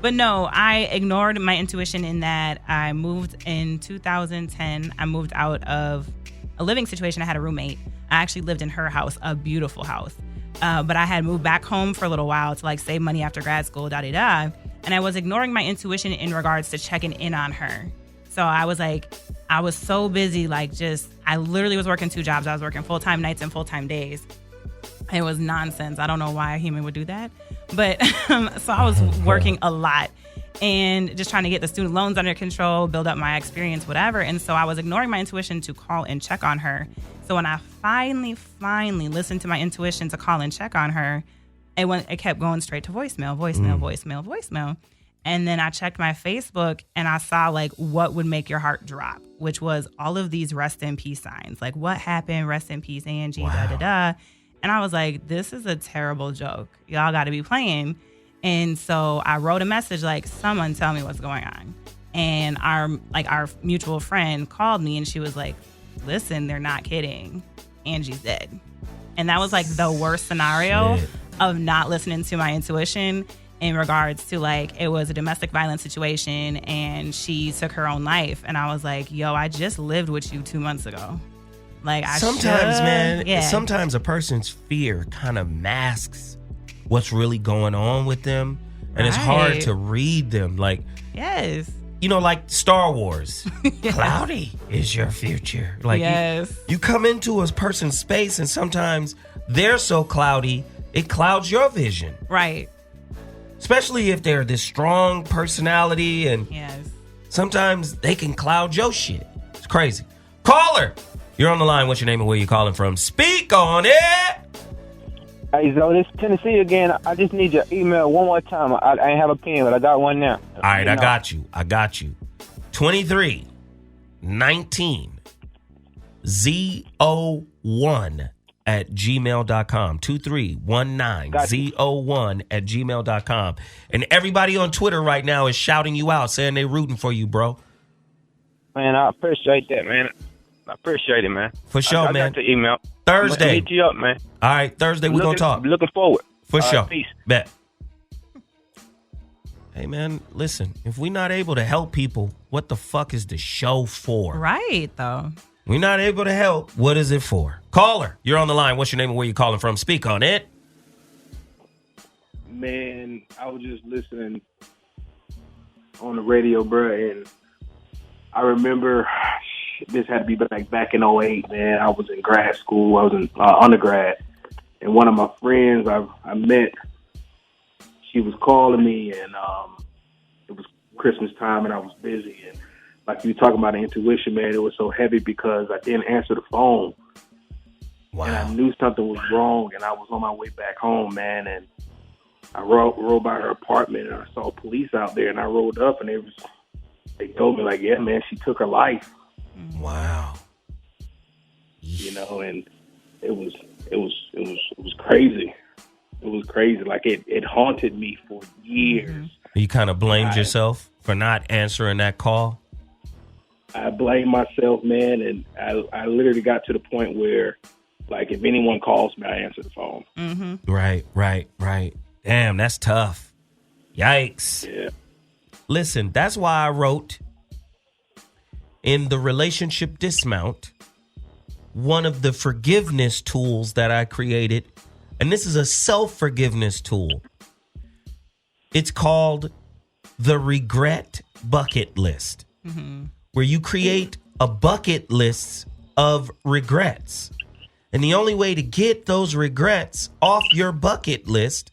But no, I ignored my intuition in that I moved in 2010. I moved out of a living situation. I had a roommate. I actually lived in her house, a beautiful house. But I had moved back home for a little while to like save money after grad school, da-da-da. And I was ignoring my intuition in regards to checking in on her. So I was like, I was so busy, I literally was working 2 jobs. I was working full-time nights and full-time days. It was nonsense. I don't know why a human would do that. But so I was working a lot and just trying to get the student loans under control, build up my experience, whatever. And so I was ignoring my intuition to call and check on her. So when I finally listened to my intuition to call and check on her, it kept going straight to voicemail. And then I checked my Facebook and I saw like what would make your heart drop, which was all of these rest in peace signs. Like what happened, rest in peace, Angie, da-da-da. And I was like, this is a terrible joke. Y'all got to be playing. And so I wrote a message like, someone tell me what's going on. And our mutual friend called me and she was like, listen, they're not kidding. Angie's dead. And that was like the worst scenario of not listening to my intuition in regards to like, it was a domestic violence situation and she took her own life. And I was like, yo, I just lived with you 2 months ago. Like Sometimes a person's fear kind of masks what's really going on with them. And it's hard to read them. Like, yes. Like Star Wars. Yes. Cloudy is your future. Like you come into a person's space and sometimes they're so cloudy, it clouds your vision. Right. Especially if they're this strong personality and sometimes they can cloud your shit. It's crazy. Caller, you're on the line. What's your name and where you calling from? Speak on it. Hey, Zoe, this is Tennessee again. I just need your email one more time. I ain't have a pen, but I got one now. All right, I got you. 2319 ZO1 at gmail.com. 2319 ZO1 at gmail.com. And everybody on Twitter right now is shouting you out, saying they rooting for you, bro. Man, I appreciate that, man. I appreciate it, man. For sure, man. I got the email. Thursday. I'm gonna hit you up, man. All right, Thursday we're going to talk. Looking forward. For sure. Right, peace. Bet. Hey, man, listen. If we're not able to help people, what the fuck is the show for? Right, though. We're not able to help. What is it for? Caller, you're on the line. What's your name and where you calling from? Speak on it. Man, I was just listening on the radio, bro, and I remember this had to be back in 2008, man. I was in grad school. I was in undergrad. And one of my friends I met, she was calling me, and it was Christmas time, and I was busy. And like you were talking about the intuition, man, it was so heavy because I didn't answer the phone. Wow. And I knew something was wrong, and I was on my way back home, man. And I rode by her apartment, and I saw police out there, and I rolled up, and they told me, like, yeah, man, she took her life. Wow. And it was crazy. It was crazy. Like it haunted me for years. You kind of blamed yourself for not answering that call? I blame myself, man, and I literally got to the point where, like, if anyone calls me, I answer the phone. Mm-hmm. Right. Damn, that's tough. Yikes. Yeah. Listen, that's why I wrote in the Relationship Dismount, one of the forgiveness tools that I created, and this is a self-forgiveness tool. It's called the Regret Bucket List, where you create a bucket list of regrets. And the only way to get those regrets off your bucket list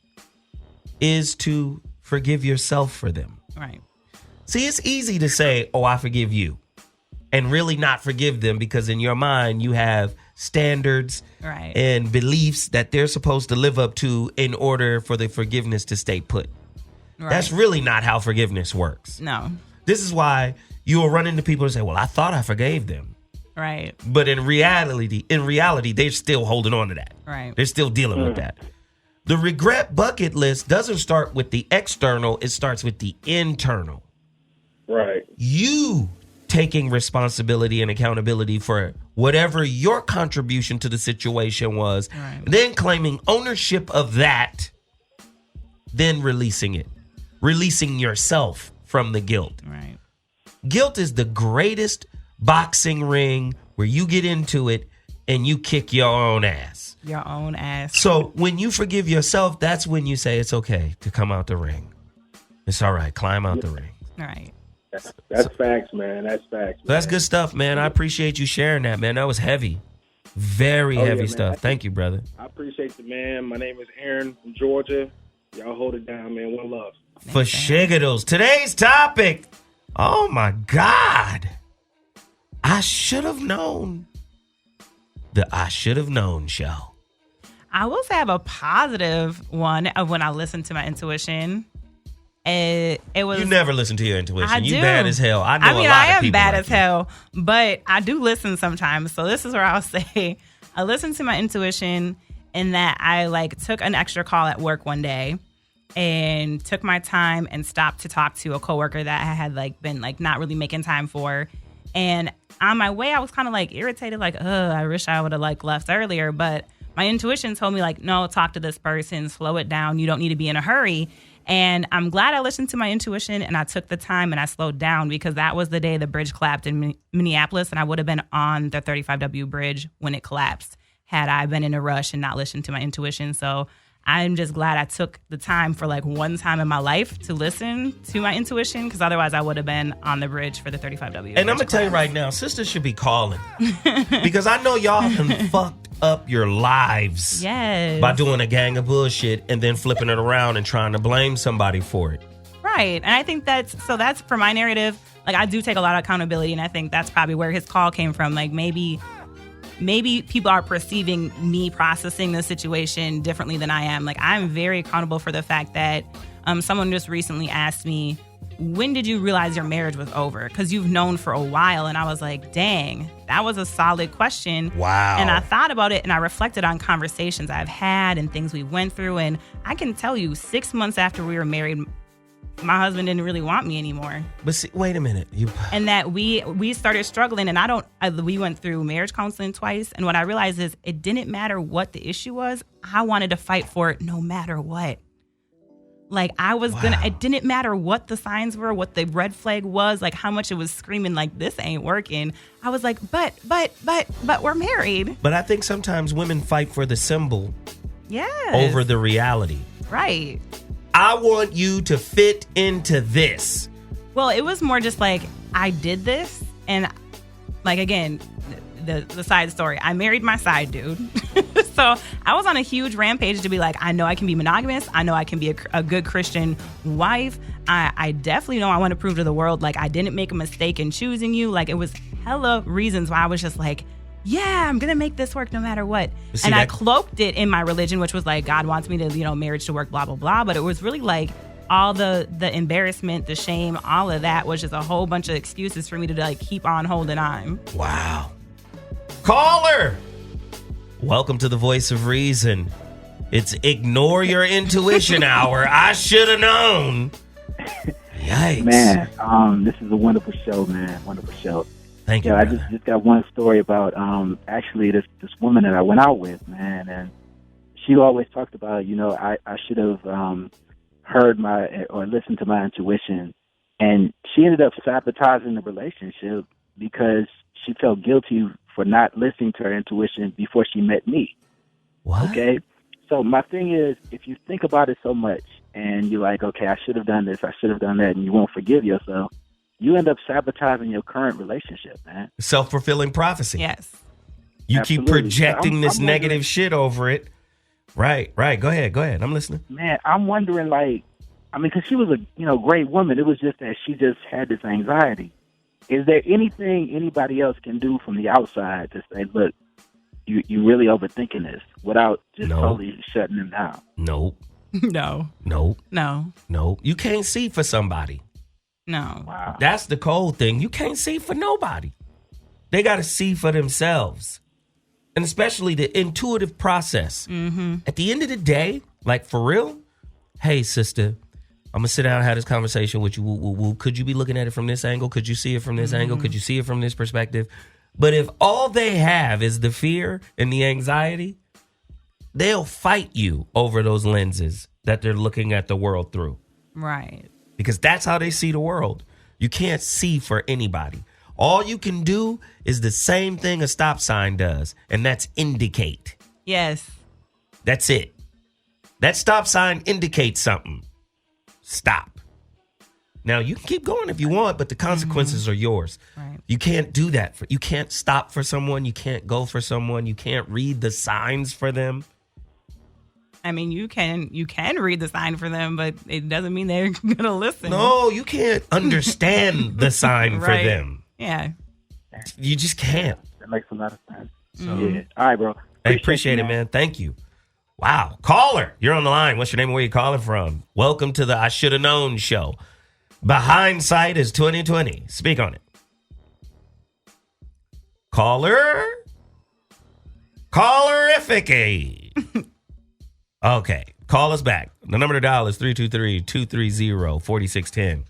is to forgive yourself for them. Right. See, it's easy to say, oh, I forgive you, and really not forgive them because in your mind you have standards and beliefs that they're supposed to live up to in order for the forgiveness to stay put. Right. That's really not how forgiveness works. No. This is why you will run into people and say, well, I thought I forgave them. Right. But in reality, they're still holding on to that. Right. They're still dealing with that. The regret bucket list doesn't start with the external. It starts with the internal. Right. You taking responsibility and accountability for whatever your contribution to the situation was, then claiming ownership of that, then releasing it. releasing yourself from the guilt. Right. Guilt is the greatest boxing ring where you get into it and you kick your own ass. Your own ass. So when you forgive yourself, that's when you say it's okay to come out the ring. It's all right. Climb out the ring. Right. That's facts, man. That's facts. Man. That's good stuff, man. I appreciate you sharing that, man. That was heavy. Very heavy stuff. Thank you, brother. I appreciate you, man. My name is Aaron from Georgia. Y'all hold it down, man. One love. For shigadoos. Today's topic. Oh, my God. I should have known. The I should have known show. I will say I have a positive one of when I listened to my intuition. It was. You never listen to your intuition. I You do. bad as hell. I know a lot of people. I am bad like as hell, but I do listen sometimes. So this is where I'll say I listen to my intuition in that I took an extra call at work one day and took my time and stopped to talk to a coworker that I had been not really making time for. And on my way, I was kind of irritated, I wish I would have left earlier. But my intuition told me no, talk to this person, slow it down. You don't need to be in a hurry. And I'm glad I listened to my intuition and I took the time and I slowed down because that was the day the bridge collapsed in Minneapolis, and I would have been on the 35W bridge when it collapsed had I been in a rush and not listened to my intuition. So I'm just glad I took the time for one time in my life to listen to my intuition, because otherwise I would have been on the bridge for the 35W. And I'm going to tell you right now, sisters should be calling because I know y'all done fucked up your lives by doing a gang of bullshit and then flipping it around and trying to blame somebody for it. Right. And I think that's for my narrative. I do take a lot of accountability, and I think that's probably where his call came from. Maybe people are perceiving me processing the situation differently than I am. I'm very accountable for the fact that someone just recently asked me, when did you realize your marriage was over? Because you've known for a while. And I was like, dang, that was a solid question. Wow. And I thought about it and I reflected on conversations I've had and things we went through. And I can tell you 6 months after we were married, my husband didn't really want me anymore. But see, wait a minute. And that we started struggling, and we went through marriage counseling twice. And what I realized is it didn't matter what the issue was. I wanted to fight for it no matter what. It didn't matter what the signs were, what the red flag was, how much it was screaming, this ain't working. I was like, but we're married. But I think sometimes women fight for the symbol over the reality. Right. I want you to fit into this. Well, it was more just I did this, and again, the side story. I married my side dude. So I was on a huge rampage to be I know I can be monogamous. I know I can be a good Christian wife. I definitely know I want to prove to the world I didn't make a mistake in choosing you. It was hella reasons why I was just yeah, I'm going to make this work no matter what. And I cloaked it in my religion, which was God wants me to, marriage to work, blah, blah, blah. But it was really all the embarrassment, the shame, all of that was just a whole bunch of excuses for me to keep on holding on. Wow. Caller, welcome to the Voice of Reason. It's Ignore Your Intuition Hour. I should have known. Yikes. Man, this is a wonderful show, man. Wonderful show. Thank you. I just got one story about actually this woman that I went out with, man, and she always talked about, I should have heard or listened to my intuition, and she ended up sabotaging the relationship because she felt guilty for not listening to her intuition before she met me. What? Okay? So my thing is, if you think about it so much and you're okay, I should have done this, I should have done that, and you won't forgive yourself, you end up sabotaging your current relationship, man. Self-fulfilling prophecy. Yes. You Absolutely. keep projecting this I'm negative shit over it. Right. Go ahead. I'm listening. Man, I'm wondering, because she was a great woman. It was just that she just had this anxiety. Is there anything anybody else can do from the outside to say, look, you really overthinking this without just totally shutting them down? Nope. No. You can't see for somebody. No. Wow. That's the cold thing. You can't see for nobody. They got to see for themselves. And especially the intuitive process. Mm-hmm. At the end of the day, for real, hey, sister, I'm going to sit down and have this conversation with you. Could you be looking at it from this angle? Could you see it from this angle? Could you see it from this perspective? But if all they have is the fear and the anxiety, they'll fight you over those lenses that they're looking at the world through. Right. Because that's how they see the world. You can't see for anybody. All you can do is the same thing a stop sign does, and that's indicate. Yes. That's it. That stop sign indicates something. Stop. Now, you can keep going if you want, but the consequences are yours. Right. You can't do that. You can't stop for someone. You can't go for someone. You can't read the signs for them. I mean, you can read the sign for them, but it doesn't mean they're going to listen. No, you can't understand the sign for them. Yeah. You just can't. That makes a lot of sense. So, yeah. All right, bro. I appreciate it, man. Thank you. Wow. Caller, you're on the line. What's your name and where you calling from? Welcome to the I Shoulda Known show. Hindsight is 2020. Speak on it. Callerific. Okay. Call us back. The number to dial is 323-230-4610.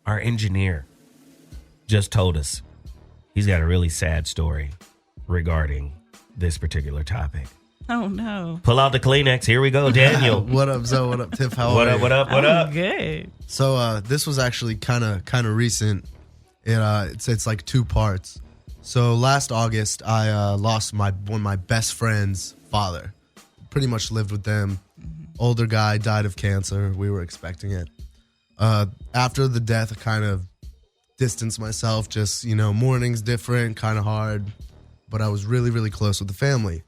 Our engineer just told us he's got a really sad story regarding this particular topic. Oh, no. Pull out the Kleenex. Here we go, Daniel. What up, Zoe? What up, Tiff? How What are up, you? what up, what up? Good. So this was actually kind of recent. It's like two parts. So last August, I lost one of my best friend's father. Pretty much lived with them. Older guy, died of cancer. We were expecting it. After the death, I kind of distanced myself. Just, mourning's different, kind of hard. But I was really, really close with the family.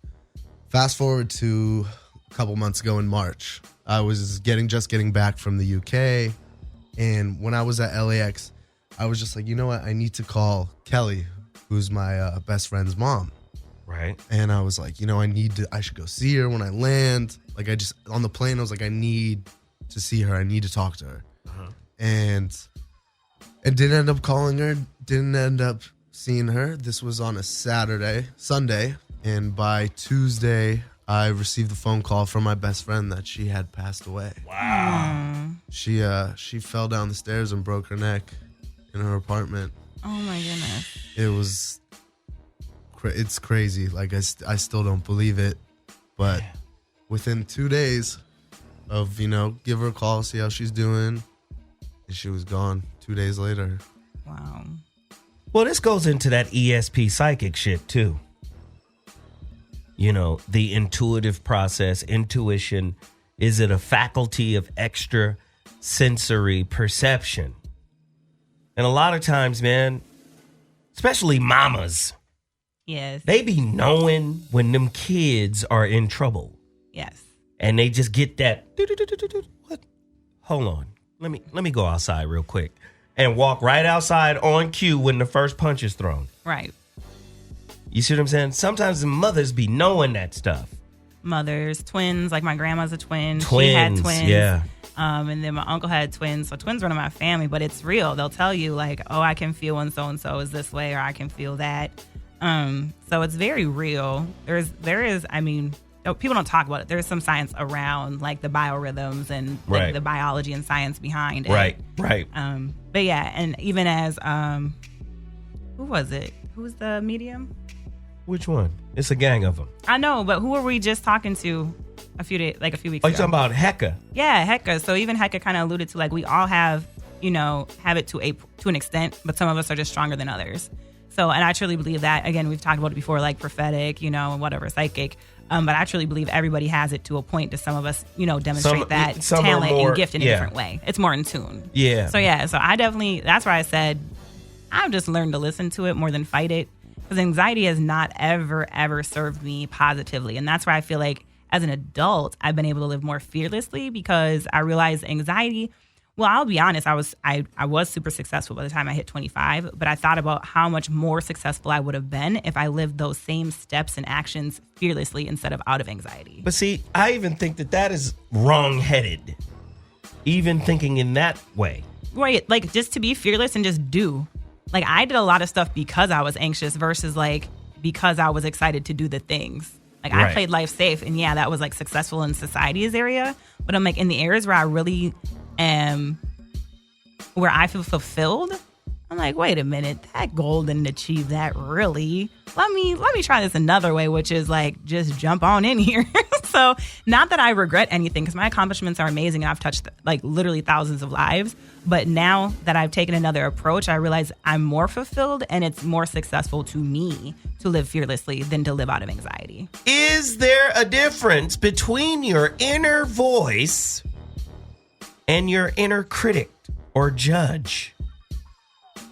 Fast forward to a couple months ago in March. I was just getting back from the UK. And when I was at LAX, I was just like, you know what? I need to call Kelly, who's my best friend's mom. Right. And I was like, I should go see her when I land. Like, on the plane, I was like, I need to see her. I need to talk to her. Uh-huh. And didn't end up calling her. Didn't end up seeing her. This was on a Sunday. And by Tuesday, I received a phone call from my best friend that she had passed away. Wow. She fell down the stairs and broke her neck in her apartment. Oh, my goodness. It's crazy. Like, I still don't believe it. But within 2 days of, give her a call, see how she's doing, and she was gone 2 days later. Wow. Well, this goes into that ESP psychic shit, too. The intuitive process, intuition, is it a faculty of extra sensory perception? And a lot of times, man, especially mamas, yes, they be knowing when them kids are in trouble. Yes. And they just get that, what? Hold on. Let me go outside real quick and walk right outside on cue when the first punch is thrown. Right. You see what I'm saying? Sometimes the mothers be knowing that stuff. Mothers, twins, like my grandma's a twin. Twins, she had twins. yeah. And then my uncle had twins. So twins run in my family, but it's real. They'll tell you like, oh, I can feel when so-and-so is this way, or I can feel that. So it's very real. There is, people don't talk about it. There's some science around like the biorhythms and the biology and science behind it. Right. But yeah, and even as, who was it? Who's the medium? Which one? It's a gang of them. I know, but who were we just talking to a few weeks ago? Oh, you talking about Hecka? Yeah, Hecka. So even Hecka kind of alluded to like we all have it to an extent, but some of us are just stronger than others. So, and I truly believe that. Again, we've talked about it before, like prophetic, whatever, psychic. But I truly believe everybody has it to a point. To some of us, demonstrate that talent and gift in a different way. It's more in tune. Yeah. So I definitely. That's why I said I've just learned to listen to it more than fight it. Because anxiety has not ever served me positively. And that's why I feel like as an adult, I've been able to live more fearlessly because I realized anxiety, well, I'll be honest, I was super successful by the time I hit 25, but I thought about how much more successful I would have been if I lived those same steps and actions fearlessly instead of out of anxiety. But see, I even think that is wrong-headed, even thinking in that way. Right, like just to be fearless and just do. Like, I did a lot of stuff because I was anxious versus, like, because I was excited to do the things. Like, I played life safe, and, yeah, that was, like, successful in society's area. But I'm, like, in the areas where I really am, where I feel fulfilled, I'm like, wait a minute, that goal didn't achieve that really. Let me try this another way, which is like just jump on in here. So not that I regret anything, because my accomplishments are amazing and I've touched like literally thousands of lives. But now that I've taken another approach, I realize I'm more fulfilled and it's more successful to me to live fearlessly than to live out of anxiety. Is there a difference between your inner voice and your inner critic or judge? A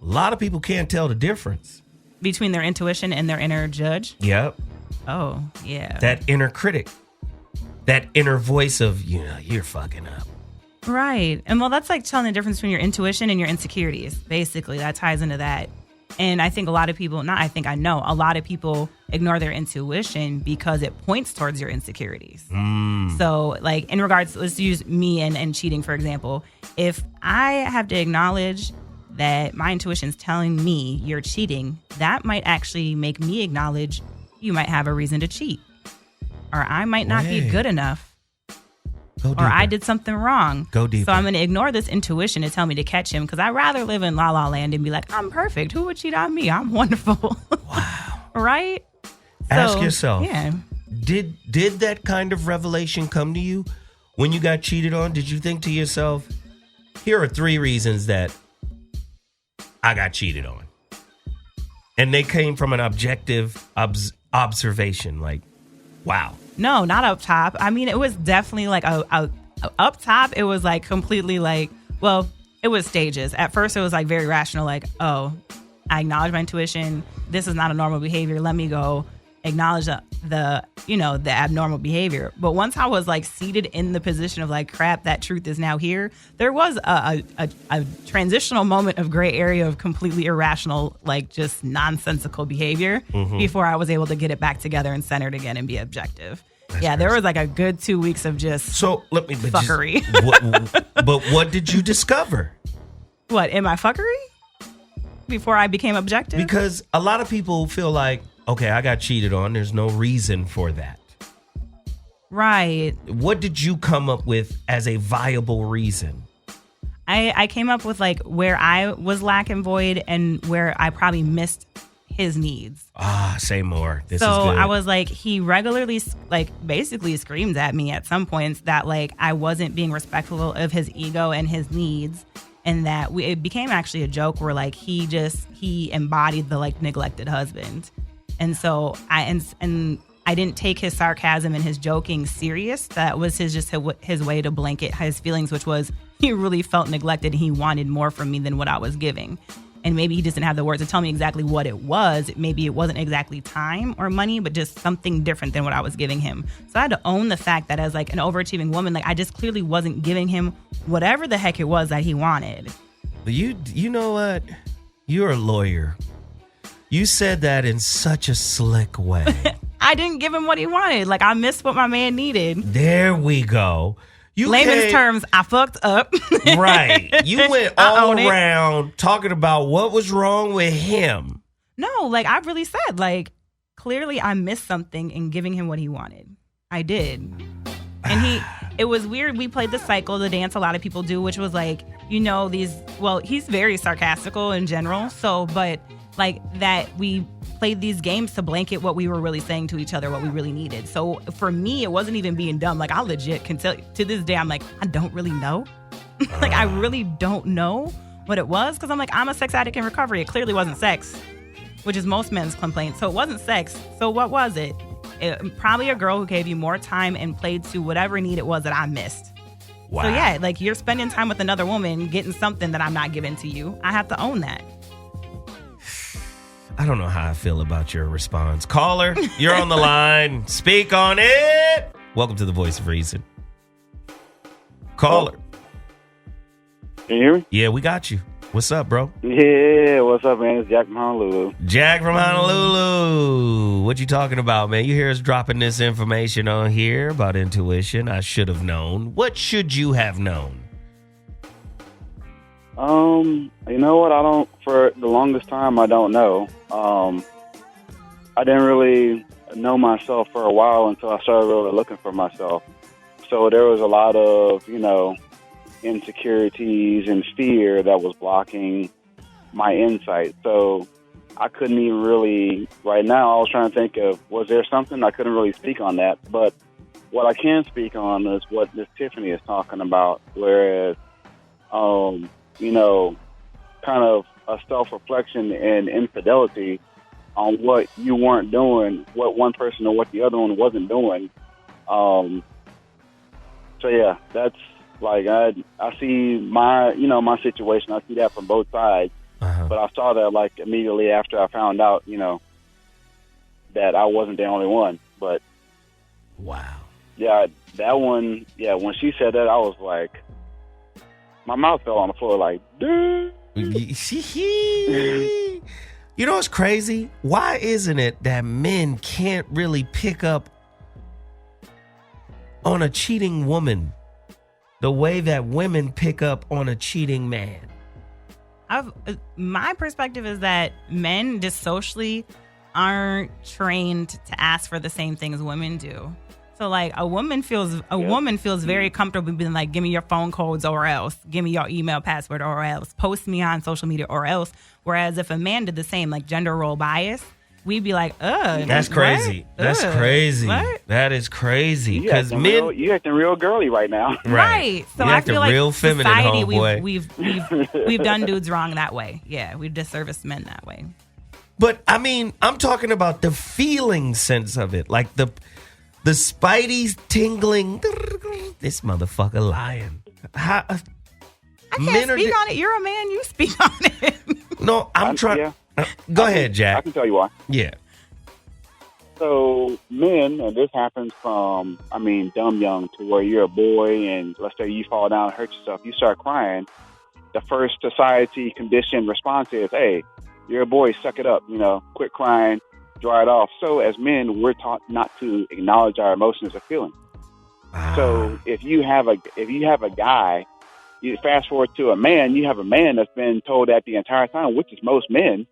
lot of people can't tell the difference. Between their intuition and their inner judge? Yep. Oh, yeah. That inner critic. That inner voice of, you're fucking up. Right. And well, that's like telling the difference between your intuition and your insecurities. Basically, that ties into that. And I think a lot of people, I know a lot of people ignore their intuition because it points towards your insecurities. So like in regards, let's use me and cheating, for example. If I have to acknowledge that my intuition's telling me you're cheating, that might actually make me acknowledge you might have a reason to cheat. Or I might not be good enough. Go deeper. Or I did something wrong. Go deeper. So I'm going to ignore this intuition to tell me to catch him, because I'd rather live in La La Land and be like, I'm perfect. Who would cheat on me? I'm wonderful. Wow. Right? Ask yourself, yeah. Did that kind of revelation come to you when you got cheated on? Did you think to yourself, here are 3 reasons that I got cheated on? And they came from an objective observation, like, wow. No, not up top. I mean, it was definitely like a up top. It was like completely like, well, it was stages. At first, it was like very rational, like, oh, I acknowledge my intuition. This is not a normal behavior. Let me go acknowledge the abnormal behavior. But once I was like seated in the position of like, crap, that truth is now here, there was a transitional moment of gray area of completely irrational, like just nonsensical behavior before I was able to get it back together and centered again and be objective. That's there was like a good 2 weeks of just fuckery. But what did you discover? What, in my fuckery? Before I became objective? Because a lot of people feel like, okay, I got cheated on. There's no reason for that. Right. What did you come up with as a viable reason? I came up with like where I was lacking void and where I probably missed his needs. Say more. This so is good. I was like, he regularly like basically screamed at me at some points that like I wasn't being respectful of his ego and his needs. And that it became actually a joke where like he embodied the like neglected husband. And so I didn't take his sarcasm and his joking serious. That was his way to blanket his feelings, which was he really felt neglected and he wanted more from me than what I was giving. And maybe he just didn't have the words to tell me exactly what it was. Maybe it wasn't exactly time or money, but just something different than what I was giving him. So I had to own the fact that as like an overachieving woman, like I just clearly wasn't giving him whatever the heck it was that he wanted. But you know what? You're a lawyer. You said that in such a slick way. I didn't give him what he wanted. Like I missed what my man needed. There we go. Layman's terms, I fucked up. Right. You went all around talking about what was wrong with him. No, like I really said, like clearly I missed something in giving him what he wanted. I did. And it was weird. We played the cycle, the dance a lot of people do, which was like, he's very sarcastical in general. So, but like that we played these games to blanket what we were really saying to each other, what we really needed. So for me, it wasn't even being dumb. Like I legit can tell to this day, I'm like, I don't really know. Like I really don't know what it was. Cause I'm like, I'm a sex addict in recovery. It clearly wasn't sex, which is most men's complaint. So it wasn't sex. So what was it? Probably a girl who gave you more time and played to whatever need it was that I missed. Wow. So yeah, like you're spending time with another woman, getting something that I'm not giving to you. I have to own that. I don't know how I feel about your response. Caller, you're on the line. Speak on it. Welcome to the Voice of Reason. Caller. Can you hear me? Yeah, we got you. What's up, bro? Yeah, what's up, man? It's Jack from Honolulu. Jack from Honolulu. What you talking about, man? You hear us dropping this information on here about intuition. I should have known. What should you have known? You know what? For the longest time, I don't know. I didn't really know myself for a while until I started really looking for myself. So there was a lot of, insecurities and fear that was blocking my insight. So I couldn't even really, right now, I was trying to think of, was there something? I couldn't really speak on that. But what I can speak on is what Miss Tiffany is talking about, whereas, you know, kind of a self-reflection and infidelity on what you weren't doing, what one person or what the other one wasn't doing. So yeah, that's like, I see my situation. I see that from both sides, but I saw that like immediately after I found out, you know, that I wasn't the only one. But wow. Yeah, that one, yeah, when she said that, I was like, my mouth fell on the floor like, dude. You know what's crazy? Why isn't it that men can't really pick up on a cheating woman the way that women pick up on a cheating man? My perspective is that men just socially aren't trained to ask for the same things women do. So like a woman feels very comfortable being like, give me your phone codes or else, give me your email password or else, post me on social media or else. Whereas if a man did the same, like gender role bias, we'd be like, that's crazy. What? That's crazy. What? That is crazy. Because you acting real girly right now. Right. So you I feel like real feminine, society, homeboy. we've done dudes wrong that way. Yeah, we've disserviced men that way. But I mean, I'm talking about the feeling sense of it, like the Spidey's tingling. This motherfucker lying. I can't speak on it. You're a man. You speak on it. No, I'm trying. Yeah. Go ahead, Jack. I can tell you why. Yeah. So men, and this happens from, dumb young to where you're a boy and let's say you fall down and hurt yourself. You start crying. The first society conditioned response is, hey, you're a boy, suck it up. You know, quit crying. Dry it off. So as men, we're taught not to acknowledge our emotions or feelings. So if you have a guy, you fast forward to a man, you have a man that's been told that the entire time, which is most men,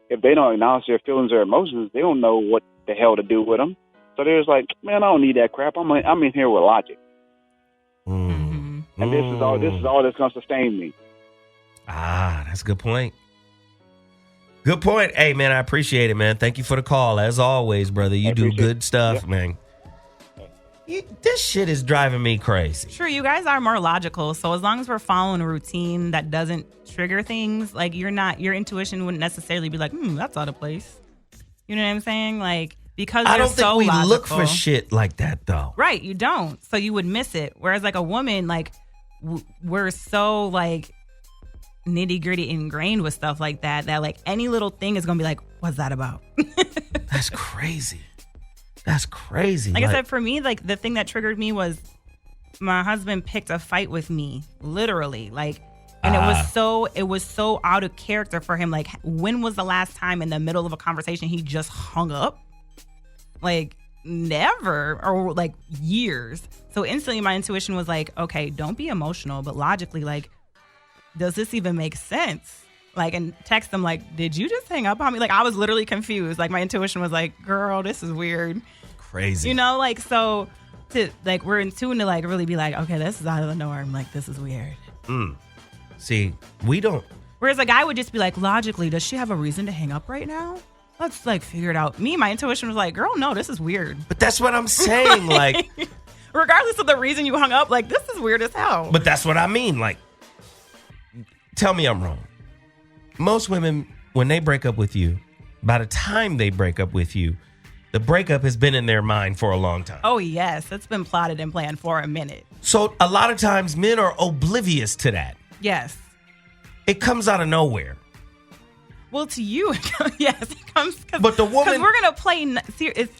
if they don't acknowledge their feelings or emotions, they don't know what the hell to do with them. So they're just like, man, I don't need that crap. I'm in here with logic. Mm-hmm. And this is all that's going to sustain me. That's a good point. Good point. Hey, man, I appreciate it, man. Thank you for the call. As always, brother, you do good stuff, man. This shit is driving me crazy. Sure, you guys are more logical. So as long as we're following a routine that doesn't trigger things, like your intuition wouldn't necessarily be like, that's out of place. You know what I'm saying? Like, because I don't think we logical, look for shit like that, though. Right, you don't. So you would miss it. Whereas like a woman, like we're so like nitty gritty ingrained with stuff like that like any little thing is gonna be like, what's that about? That's crazy. That's crazy. Like I said, for me, like the thing that triggered me was my husband picked a fight with me, literally. Like, and it was so out of character for him. Like, when was the last time in the middle of a conversation he just hung up? Like, never, or like years. So instantly my intuition was like, okay, don't be emotional, but logically, like, does this even make sense? Like, and text them like, did you just hang up on me? Like, I was literally confused. Like, my intuition was like, girl, this is weird. Crazy. You know, like, so to like, we're in tune to like really be like, okay, this is out of the norm. Like, this is weird. See, we don't. Whereas a guy would just be like, logically, does she have a reason to hang up right now? Let's like figure it out. Me, my intuition was like, girl, no, this is weird. But that's what I'm saying. Like, regardless of the reason you hung up, like, this is weird as hell. But that's what I mean. Like, tell me I'm wrong. Most women, when they break up with you, by the time they break up with you, the breakup has been in their mind for a long time. Oh, yes. It's been plotted and planned for a minute. So a lot of times men are oblivious to that. Yes. It comes out of nowhere. Well, to you, yes, it comes. But the woman. Because we're going to play.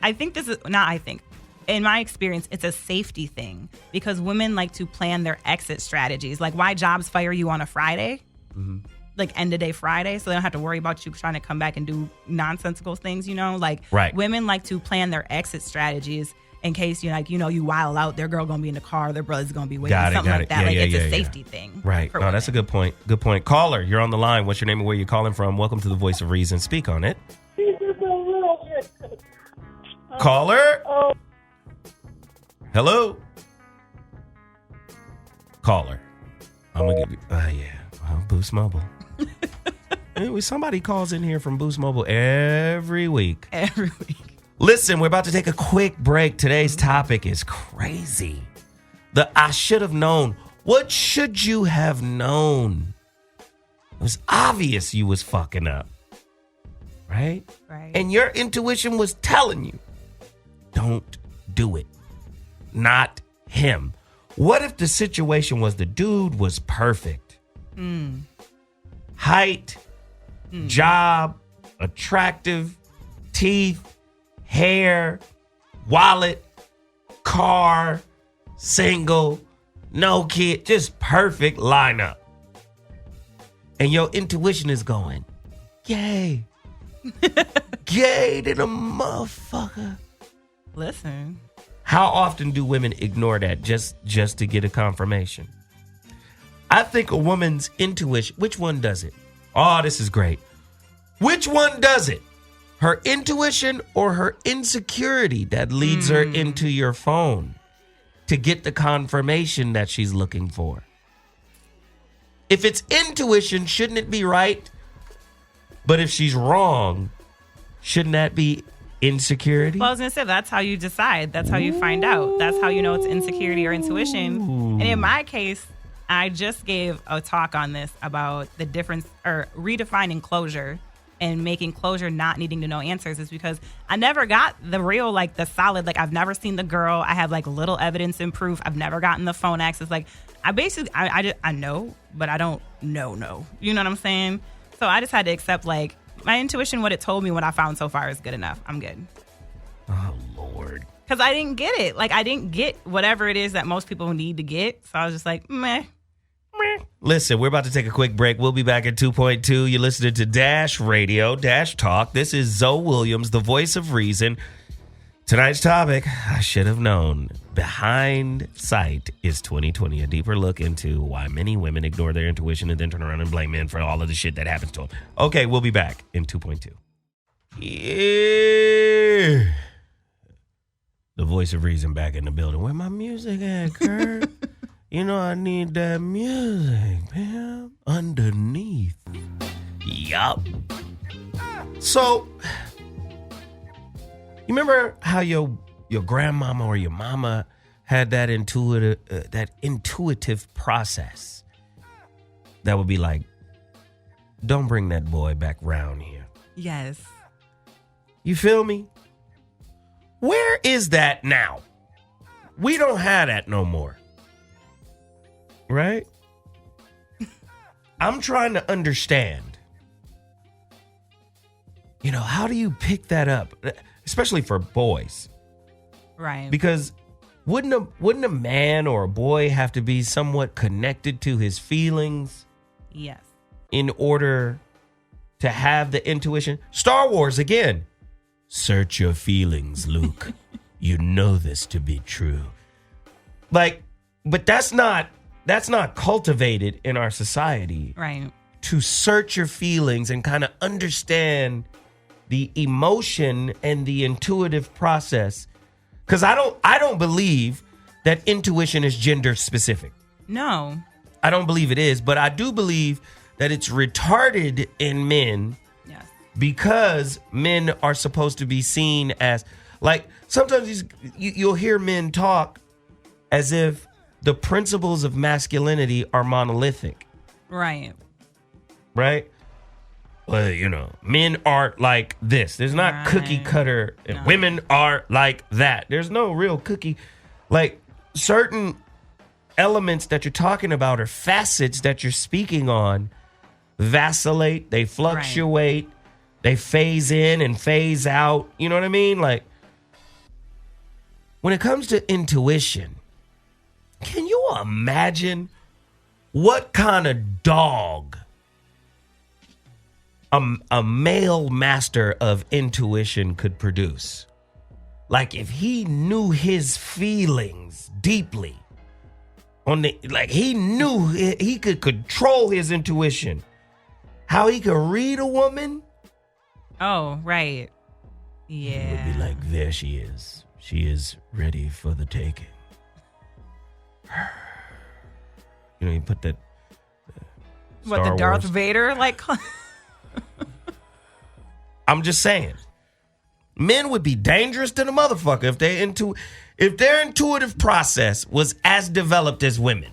I think this is. Not I think. In my experience, it's a safety thing because women like to plan their exit strategies. Like, why jobs fire you on a Friday? Mm-hmm. Like end of day Friday, so they don't have to worry about you trying to come back and do nonsensical things, you know? Like, right. Women like to plan their exit strategies in case you wild out, their girl gonna be in the car, their brother's gonna be waiting, something like that. It's a safety thing. Right. No, that's a good point. Good point. Caller, you're on the line. What's your name and where you're calling from? Welcome to the Voice of Reason. Speak on it. Caller? Hello? Caller. I'm going to give you, Boost Mobile. Anyway, somebody calls in here from Boost Mobile every week. Every week. Listen, we're about to take a quick break. Today's topic is crazy. The I should have known. What should you have known? It was obvious you was fucking up. Right? Right. And your intuition was telling you, don't do it. Not him. What if the situation was the dude was perfect? Height, job, attractive, teeth, hair, wallet, car, single, no kid, just perfect lineup. And your intuition is going, yay. Yay to the motherfucker. Listen. How often do women ignore that just to get a confirmation? I think a woman's intuition, which one does it? Oh, this is great. Which one does it? Her intuition or her insecurity that leads her into your phone to get the confirmation that she's looking for? If it's intuition, shouldn't it be right? But if she's wrong, shouldn't that be insecurity? Well, I was going to say, that's how you decide. That's how you find out. That's how you know it's insecurity or intuition. And in my case, I just gave a talk on this about the difference or redefining closure and making closure not needing to know answers is because I never got the real, like the solid, like I've never seen the girl. I have like little evidence and proof. I've never gotten the phone access. Like I basically, I know, but I don't know. You know what I'm saying? So I just had to accept like my intuition, what it told me, what I found so far is good enough. I'm good. Oh, Lord. Because I didn't get it. Like I didn't get whatever it is that most people need to get. So I was just like, meh. Listen, we're about to take a quick break. We'll be back at 2.2. You're listening to Dash Radio, Dash Talk. This is Zoe Williams, the voice of reason. Tonight's topic, I should have known. Hindsight is 2020. A deeper look into why many women ignore their intuition and then turn around and blame men for all of the shit that happens to them. Okay, we'll be back in 2.2. Yeah. The voice of reason back in the building. Where my music at, Kurt? You know I need that music, man. Underneath. Yup. So, you remember how your grandmama or your mama had that intuitive process that would be like, don't bring that boy back round here. Yes. You feel me? Where is that now? We don't have that no more. Right? I'm trying to understand. You know, how do you pick that up? Especially for boys. Right. Because wouldn't a man or a boy have to be somewhat connected to his feelings? Yes. In order to have the intuition? Star Wars again. Search your feelings, Luke. You know this to be true. Like, but that's not cultivated in our society. Right. To search your feelings and kind of understand the emotion and the intuitive process. Because I don't believe that intuition is gender specific. No. I don't believe it is, but I do believe that it's retarded in men. Yes. Because men are supposed to be seen as, like, sometimes you'll hear men talk as if the principles of masculinity are monolithic. Right. Right? Well, you know, men are like this. There's not cookie cutter. And women are like that. There's no real cookie. Like, certain elements that you're talking about are facets that you're speaking on. Vacillate. They fluctuate. Right. They phase in and phase out. You know what I mean? Like, when it comes to intuition, can you imagine what kind of dog a male master of intuition could produce? Like, if he knew his feelings deeply, he knew he could control his intuition, how he could read a woman. Oh, right. Yeah. It would be like, there she is. She is ready for the taking. You know, you put that What, the Darth Vader? Like, I'm just saying. Men would be dangerous to the motherfucker if their intuitive process was as developed as women.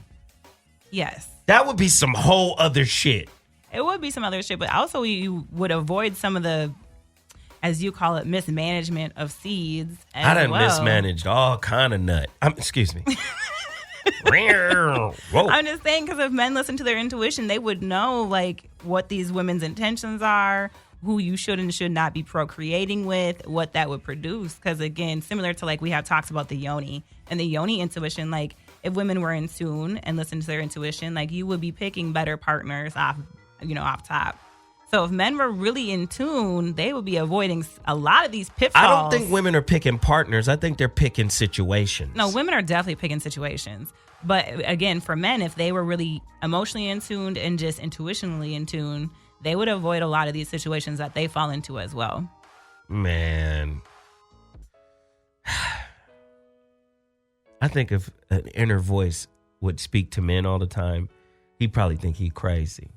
yes. That would be some whole other shit. It would be some other shit, but also you would avoid some of the, as you call it, mismanagement of seeds. I done well. mismanaged all kind of nut. Excuse me. Whoa. I'm just saying, because if men listen to their intuition, they would know like what these women's intentions are, who you should and should not be procreating with, what that would produce. Because again, similar to like we have talks about the yoni and the yoni intuition, like if women were in tune and listened to their intuition, like you would be picking better partners off top. So if men were really in tune, they would be avoiding a lot of these pitfalls. I don't think women are picking partners. I think they're picking situations. No, women are definitely picking situations. But again, for men, if they were really emotionally in tune and just intuitionally in tune, they would avoid a lot of these situations that they fall into as well. Man. I think if an inner voice would speak to men all the time, he'd probably think he's crazy.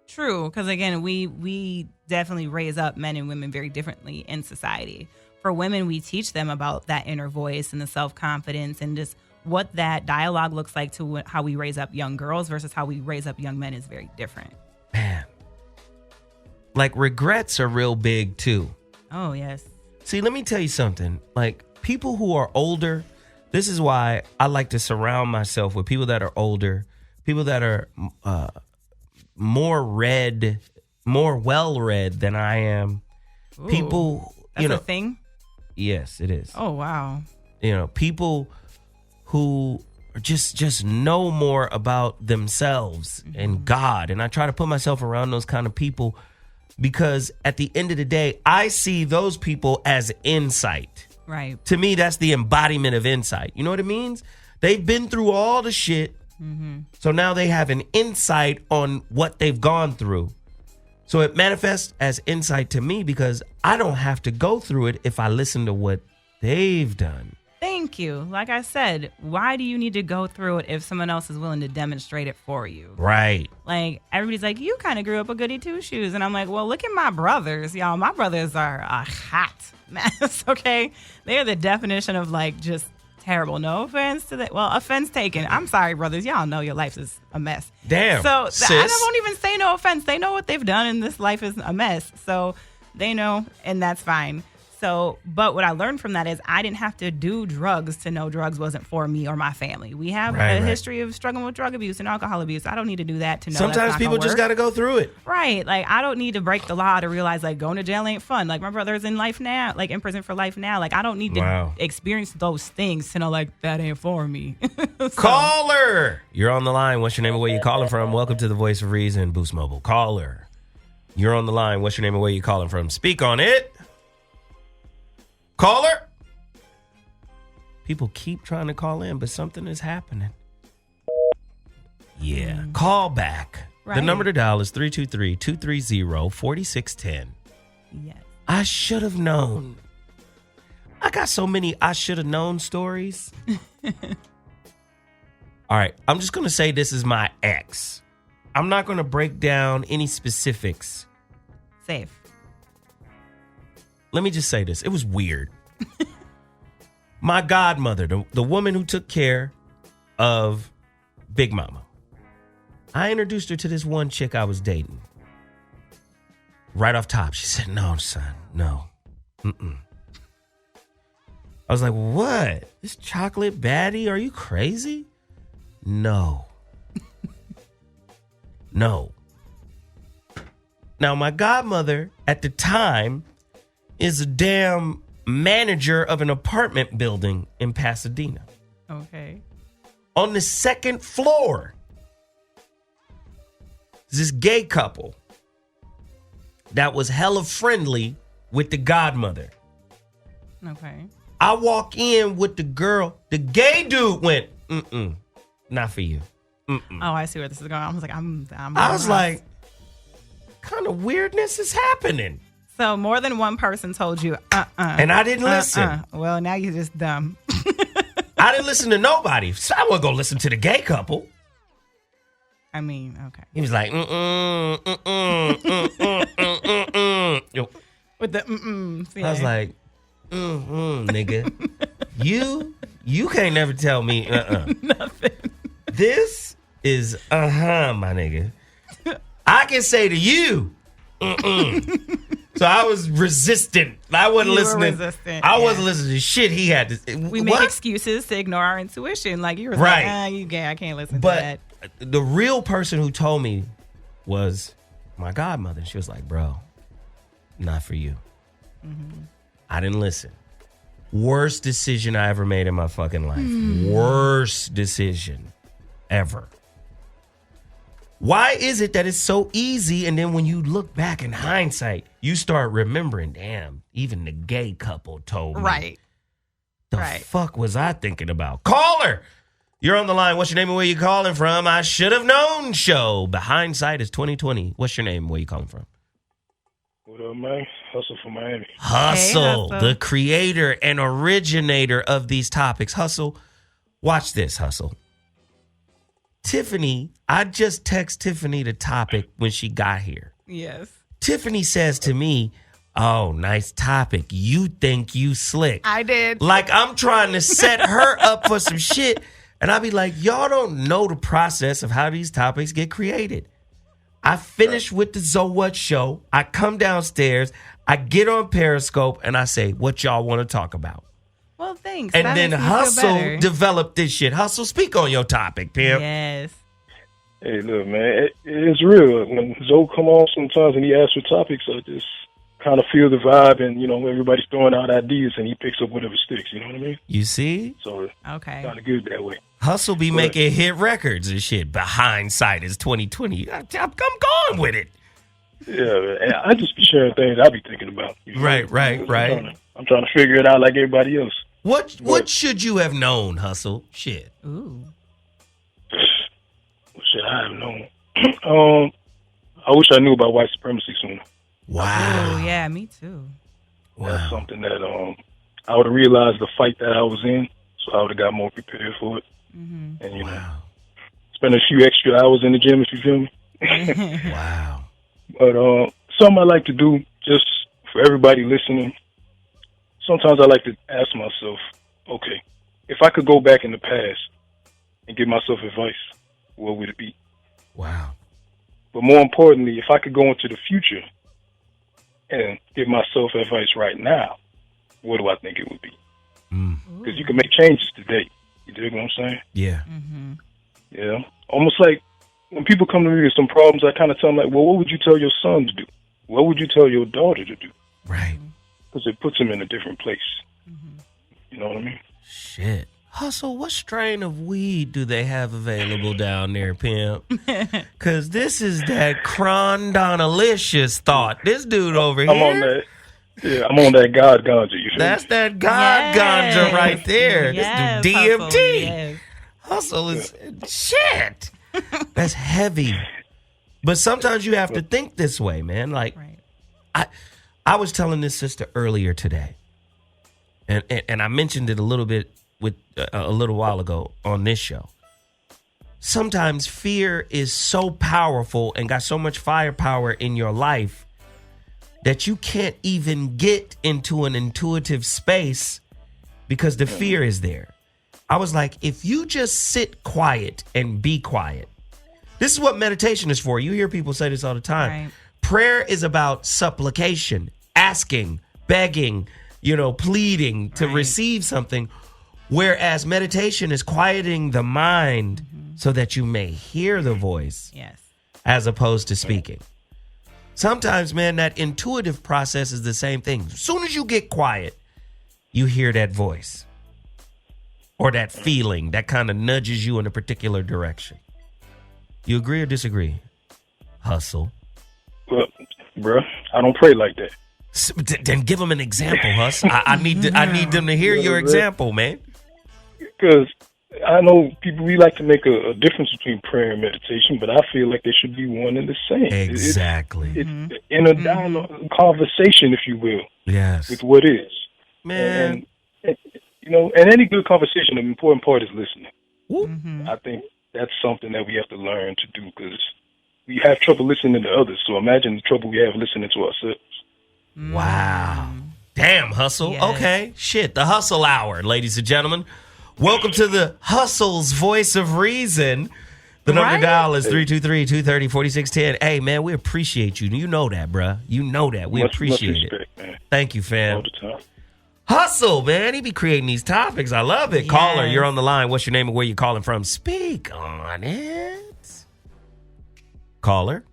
True, because again, we definitely raise up men and women very differently in society. For women, we teach them about that inner voice and the self-confidence and just what that dialogue looks like to how we raise up young girls versus how we raise up young men is very different. Man. Like, regrets are real big, too. Oh, yes. See, let me tell you something. Like, people who are older, this is why I like to surround myself with people that are older, people that are more well-read than I am. Ooh, people, that's a thing? Yes, it is. Oh, wow. People who just know more about themselves and God. And I try to put myself around those kind of people because at the end of the day, I see those people as insight. Right. To me, that's the embodiment of insight. You know what it means? They've been through all the shit. Mm-hmm. So now they have an insight on what they've gone through. So it manifests as insight to me because I don't have to go through it if I listen to what they've done. Thank you. Like I said, why do you need to go through it if someone else is willing to demonstrate it for you? Right. Like, everybody's like, you kind of grew up a goody two-shoes. And I'm like, well, look at my brothers. Y'all, my brothers are a hot mess, okay? They are the definition of, like, just terrible. No offense to that. Well, offense taken. I'm sorry, brothers. Y'all know your life is a mess. Damn, So sis. I won't even say no offense. They know what they've done, and this life is a mess. So they know, and that's fine. So, but what I learned from that is I didn't have to do drugs to know drugs wasn't for me or my family. We have a history of struggling with drug abuse and alcohol abuse. I don't need to do that to know. Sometimes people just got to go through it. Right. Like, I don't need to break the law to realize, like, going to jail ain't fun. Like, my brother's in life now, like, in prison for life now. Like, I don't need to experience those things to know, like, that ain't for me. Caller! You're on the line. What's your name and where you calling from? Welcome to the Voice of Reason, Boost Mobile. Caller. You're on the line. What's your name and where you calling from? Speak on it. Caller? People keep trying to call in, but something is happening. Yeah. Call back. Right. The number to dial is 323-230-4610. Yes. I should have known. I got so many I should have known stories. All right. I'm just going to say this is my ex. I'm not going to break down any specifics. Safe. Let me just say this. It was weird. My godmother, the woman who took care of Big Mama, I introduced her to this one chick I was dating. Right off top, she said, no, son, no. Mm-mm. I was like, what? This chocolate baddie? Are you crazy? No. No. Now, my godmother at the time is a damn manager of an apartment building in Pasadena. Okay. On the second floor, this gay couple that was hella friendly with the godmother. Okay. I walk in with the girl. The gay dude went, not for you. Oh, I see where this is going. I was like, I was like, what kind of weirdness is happening? So more than one person told you, And I didn't listen. Well, now you're just dumb. I didn't listen to nobody. So I wasn't going to listen to the gay couple. I mean, okay. He was like, Yo. With the I was like, nigga. You can't never tell me nothing. This is my nigga. I can say to you, So I was resistant. I wasn't listening. I wasn't listening to shit he had to say. We make excuses to ignore our intuition. Like you were like, I can't listen to that. But the real person who told me was my godmother. She was like, bro, not for you. Mm-hmm. I didn't listen. Worst decision I ever made in my fucking life. Worst decision ever. Why is it that it's so easy, and then when you look back in hindsight, you start remembering, damn, even the gay couple told me. Right. The fuck was I thinking about? Caller! You're on the line. What's your name and where you calling from? I should have known show. Hindsight is 2020. What's your name and where you calling from? What up, man? Hustle from Miami. Hustle, the creator and originator of these topics. Hustle, watch this, Hustle. Tiffany, I just text Tiffany the topic when she got here. Yes. Tiffany says to me, oh, nice topic. You think you slick. I did. Like I'm trying to set her up for some shit. And I be like, y'all don't know the process of how these topics get created. I finish with the So What show. I come downstairs. I get on Periscope and I say, what y'all want to talk about? Well, thanks. And that then makes me feel Hustle better. developed this shit. Hustle, speak on your topic, pimp. Yes. Hey, look, man, it's real. When Zoe come on sometimes and he asks for topics, I just kind of feel the vibe, and you know everybody's throwing out ideas, and he picks up whatever sticks. You know what I mean? You see? So okay, kind of good that way. Hustle be making hit records and shit. Hindsight is 2020. I'm going with it. Yeah, man. I just be sharing things I be thinking about. You know? Right. I'm trying to figure it out like everybody else. What should you have known, Hustle? Shit. Ooh. What should I have known? I wish I knew about white supremacy sooner. Wow. Oh, yeah, me too. That's something that I would have realized the fight that I was in, so I would have got more prepared for it. Mm-hmm. And, you know, spend a few extra hours in the gym, if you feel me. Wow. But something I like to do, just for everybody listening, sometimes I like to ask myself, okay, if I could go back in the past and give myself advice, what would it be? Wow. But more importantly, if I could go into the future and give myself advice right now, what do I think it would be? Because you can make changes today. You dig what I'm saying? Yeah. Mm-hmm. Yeah. Almost like when people come to me with some problems, I kind of tell them, like, well, what would you tell your son to do? What would you tell your daughter to do? Right. Because it puts them in a different place. Mm-hmm. You know what I mean? Shit. Hustle, what strain of weed do they have available down there, pimp? Because this is that Crondonalicious thought. This dude over here. I'm on that. Yeah, I'm on that God ganja. You feel That's me? that God ganja right there. Yes, this dude DMT. yes. Hustle is shit. That's heavy. But sometimes you have to think this way, man. Like, I was telling this sister earlier today, and I mentioned it a little bit with a little while ago on this show. Sometimes fear is so powerful and got so much firepower in your life that you can't even get into an intuitive space because the fear is there. I was like, if you just sit quiet and be quiet, this is what meditation is for. You hear people say this all the time. Right. Prayer is about supplication, asking, begging, pleading to receive something. Whereas meditation is quieting the mind so that you may hear the voice as opposed to speaking. Sometimes, man, that intuitive process is the same thing. As soon as you get quiet, you hear that voice or that feeling that kind of nudges you in a particular direction. You agree or disagree? Hustle. Well, bro, I don't pray like that. Then give them an example, Hus. I need them to hear your example, man. Because I know people, we like to make a difference between prayer and meditation, but I feel like they should be one and the same. Exactly. It's in a dialogue, conversation, if you will. Yes. With what is. Man. And any good conversation, the important part is listening. I think that's something that we have to learn to do because we have trouble listening to others. So imagine the trouble we have listening to ourselves. Wow. Damn, Hustle. Yes. Okay. Shit, the Hustle Hour, ladies and gentlemen. Welcome to the Hustle's Voice of Reason. The number to dial is 323-230-4610. Hey, man, we appreciate you. You know that, bruh. You know that. We appreciate respect, it. Man. Thank you, fam. All the time. Hustle, man. He be creating these topics. I love it. Yes. Caller, you're on the line. What's your name and where you calling from? Speak on it. Caller.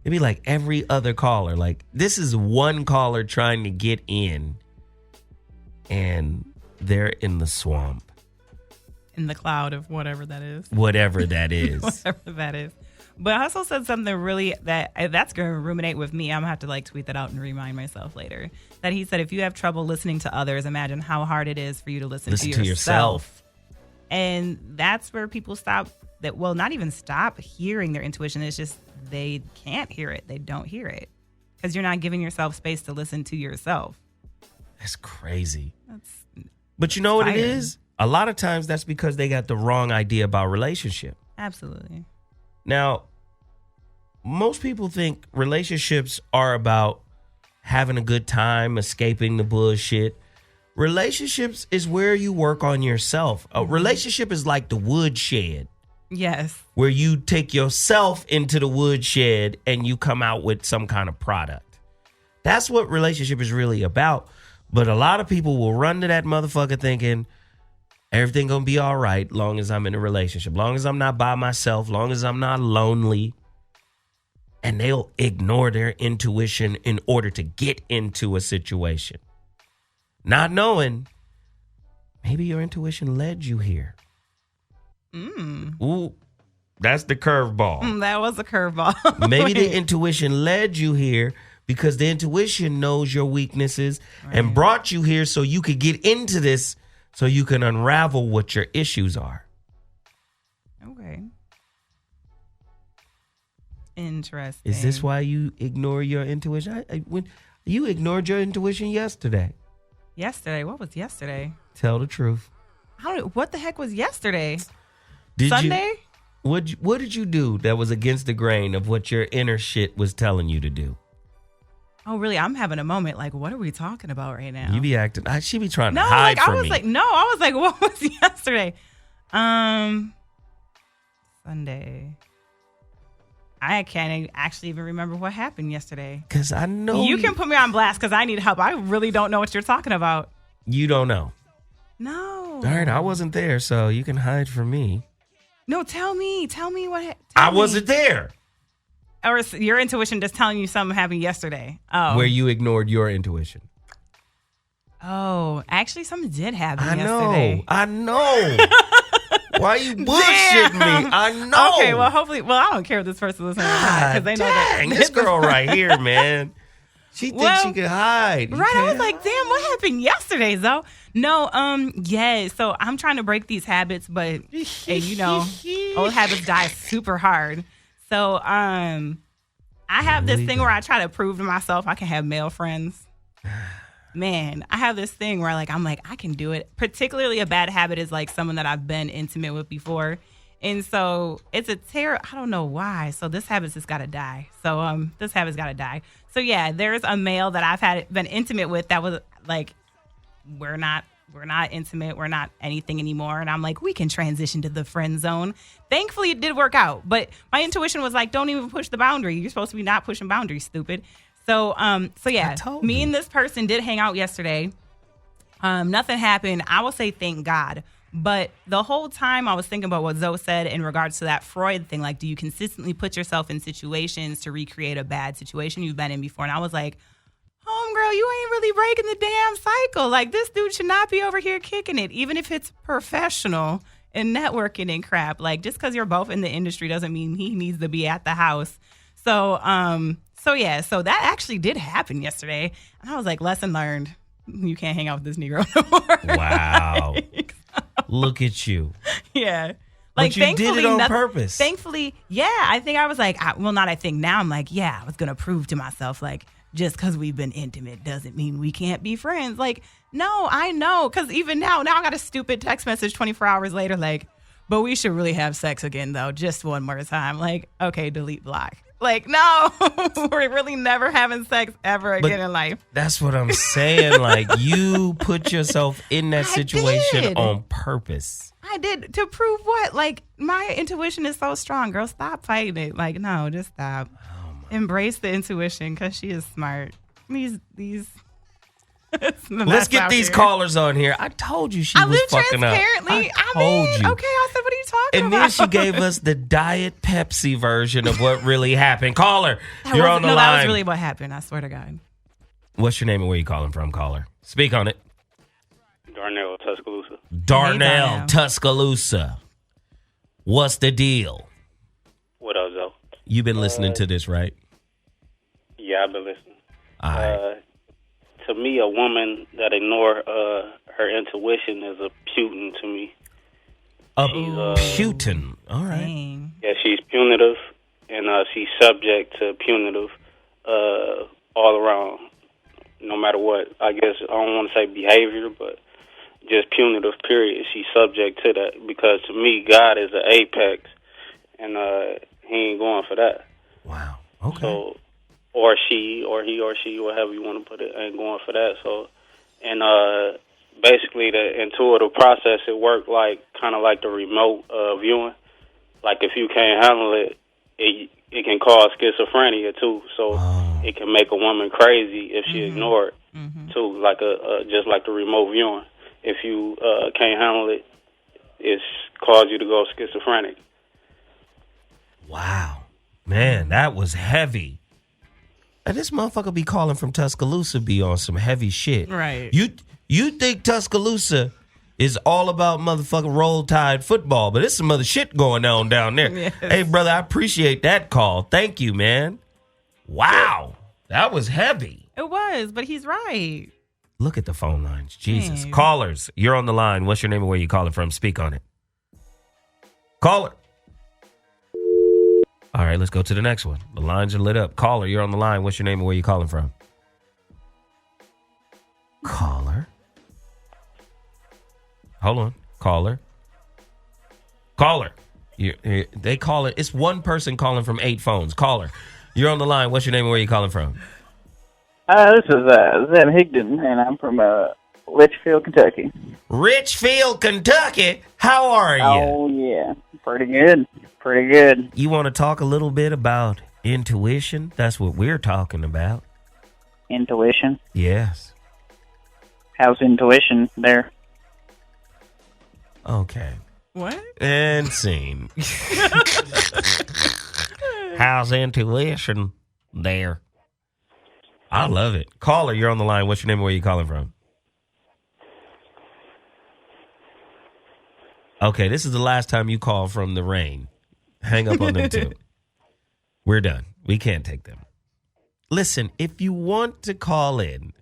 It'd be like every other caller. Like, this is one caller trying to get in, and they're in the swamp. In the cloud of whatever that is. Whatever that is. Whatever that is. But Hustle said something really that's going to ruminate with me. I'm going to have to like tweet that out and remind myself later. That he said, if you have trouble listening to others, imagine how hard it is for you to listen to yourself. And that's where people stop that. Well, not even stop hearing their intuition. It's just they can't hear it. They don't hear it because you're not giving yourself space to listen to yourself. That's crazy. But you know what it is? A lot of times that's because they got the wrong idea about relationship. Absolutely. Now, most people think relationships are about having a good time, escaping the bullshit. Relationships is where you work on yourself. A relationship is like the woodshed. Yes. Where you take yourself into the woodshed and you come out with some kind of product. That's what relationship is really about. But a lot of people will run to that motherfucker thinking everything gonna be all right long as I'm in a relationship, long as I'm not by myself, long as I'm not lonely. And they'll ignore their intuition in order to get into a situation. Not knowing maybe your intuition led you here. Ooh, that's the curveball. That was a curveball. Maybe the intuition led you here because the intuition knows your weaknesses and brought you here so you could get into this, so you can unravel what your issues are. Okay. Interesting. Is this why you ignore your intuition? When you ignored your intuition yesterday. Yesterday? What was yesterday? Tell the truth. What the heck was yesterday? Did Sunday? What did you do that was against the grain of what your inner shit was telling you to do? Oh, really? I'm having a moment. Like, what are we talking about right now? You be acting. She be trying to hide from me. I was like, what was yesterday? Sunday. I can't actually even remember what happened yesterday. Because I know. You can put me on blast because I need help. I really don't know what you're talking about. You don't know. No. All right, I wasn't there, so you can hide from me. No, tell me. Tell me what happened. I wasn't there. Or your intuition just telling you something happened yesterday. Oh. Where you ignored your intuition. Oh, actually, something did happen yesterday. I know. Why you bullshitting me? I know. Okay, well, hopefully, I don't care if this person listens or not because they know that. This girl right here, man. She thinks she can hide. Right, I was like, damn, what happened yesterday, though? No, yeah, so I'm trying to break these habits, but, hey, you know, old habits die super hard. So, I have this thing where I try to prove to myself I can have male friends. Man, I have this thing where I'm like, I can do it. Particularly a bad habit is like someone that I've been intimate with before. And so it's I don't know why. So this habit's just got to die. So this habit's got to die. So yeah, there's a male that I've been intimate with that was like, we're not intimate. We're not anything anymore. And I'm like, we can transition to the friend zone. Thankfully, it did work out. But my intuition was like, don't even push the boundary. You're supposed to be not pushing boundaries, stupid. So yeah, me and this person did hang out yesterday. Nothing happened. I will say thank God. But the whole time I was thinking about what Zoe said in regards to that Freud thing. Like, do you consistently put yourself in situations to recreate a bad situation you've been in before? And I was like, homegirl, you ain't really breaking the damn cycle. Like, this dude should not be over here kicking it, even if it's professional and networking and crap. Like, just because you're both in the industry doesn't mean he needs to be at the house. So yeah, so that actually did happen yesterday. And I was like, lesson learned. You can't hang out with this Negro no more. Wow. Look at you. Yeah. Like, you did it on purpose. Thankfully, yeah. I think I was like, now I'm like, yeah, I was going to prove to myself, like, just because we've been intimate doesn't mean we can't be friends. Like, no, I know. Because even now I got a stupid text message 24 hours later, like, but we should really have sex again, though, just one more time. Like, okay, delete, block. Like, no, we're really never having sex ever again in life. That's what I'm saying. Like, you put yourself in that situation on purpose. I did. To prove what? Like, my intuition is so strong. Girl, stop fighting it. Like, no, just stop. Embrace the intuition because she is smart. These Let's get these callers on here. I told you she was fucking up. I told you. Okay, I said, what are you talking about? And then she gave us the Diet Pepsi version of what really happened. Caller, you're on the line. That was really what happened. I swear to God. What's your name and where you calling from, caller? Speak on it. Darnell, Tuscaloosa. Darnell, Tuscaloosa. What's the deal? What up, Zoe? You've been listening to this, right? Yeah, I've been listening. All right. To me, a woman that ignore her intuition is a Putin to me. A Putin. All right. Yeah, she's punitive, and she's subject to punitive all around, no matter what. I guess I don't want to say behavior, but just punitive, period. She's subject to that because, to me, God is the apex, and he ain't going for that. Wow. Okay. So, or she, or he, or she, whatever you want to put it, ain't going for that. So, and basically the intuitive process, it worked like kind of like the remote viewing. Like if you can't handle it, it can cause schizophrenia too. So it can make a woman crazy if she ignore it too. Like just like the remote viewing. If you can't handle it, it's cause you to go schizophrenic. Wow, man, that was heavy. And this motherfucker be calling from Tuscaloosa be on some heavy shit. Right. You think Tuscaloosa is all about motherfucking Roll Tide football, but there's some other shit going on down there. Yes. Hey, brother, I appreciate that call. Thank you, man. Wow. That was heavy. It was, but he's right. Look at the phone lines. Jesus. Dang. Callers, you're on the line. What's your name and where you calling from? Speak on it. Caller. All right, let's go to the next one. The lines are lit up. Caller, you're on the line. What's your name and where you calling from? Caller. Hold on. Caller. Caller. They call it. It's one person calling from 8 phones. Caller, you're on the line. What's your name and where you calling from? This is Zeb Higdon, and I'm from Litchfield, Kentucky. Richfield, Kentucky. How are you? Oh, yeah. Pretty good. Pretty good. You want to talk a little bit about intuition? That's what we're talking about. Intuition? Yes. How's intuition there? Okay. What? And scene. How's intuition there? I love it. Caller, you're on the line. What's your name and where you calling from? Okay, this is the last time you call from the rain. Hang up on them too. We're done. We can't take them. Listen, if you want to call in,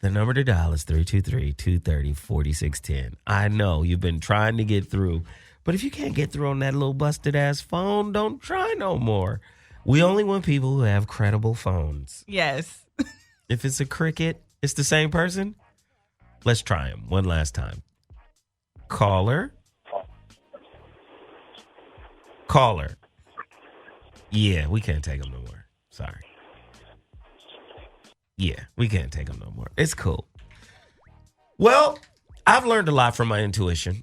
the number to dial is 323-230-4610. I know you've been trying to get through, but if you can't get through on that little busted ass phone, don't try no more. We only want people who have credible phones. Yes. If it's a cricket, it's the same person. Let's try him one last time. Caller. Caller. Yeah, we can't take him no more. Sorry. Yeah, we can't take him no more. It's cool. Well, I've learned a lot from my intuition.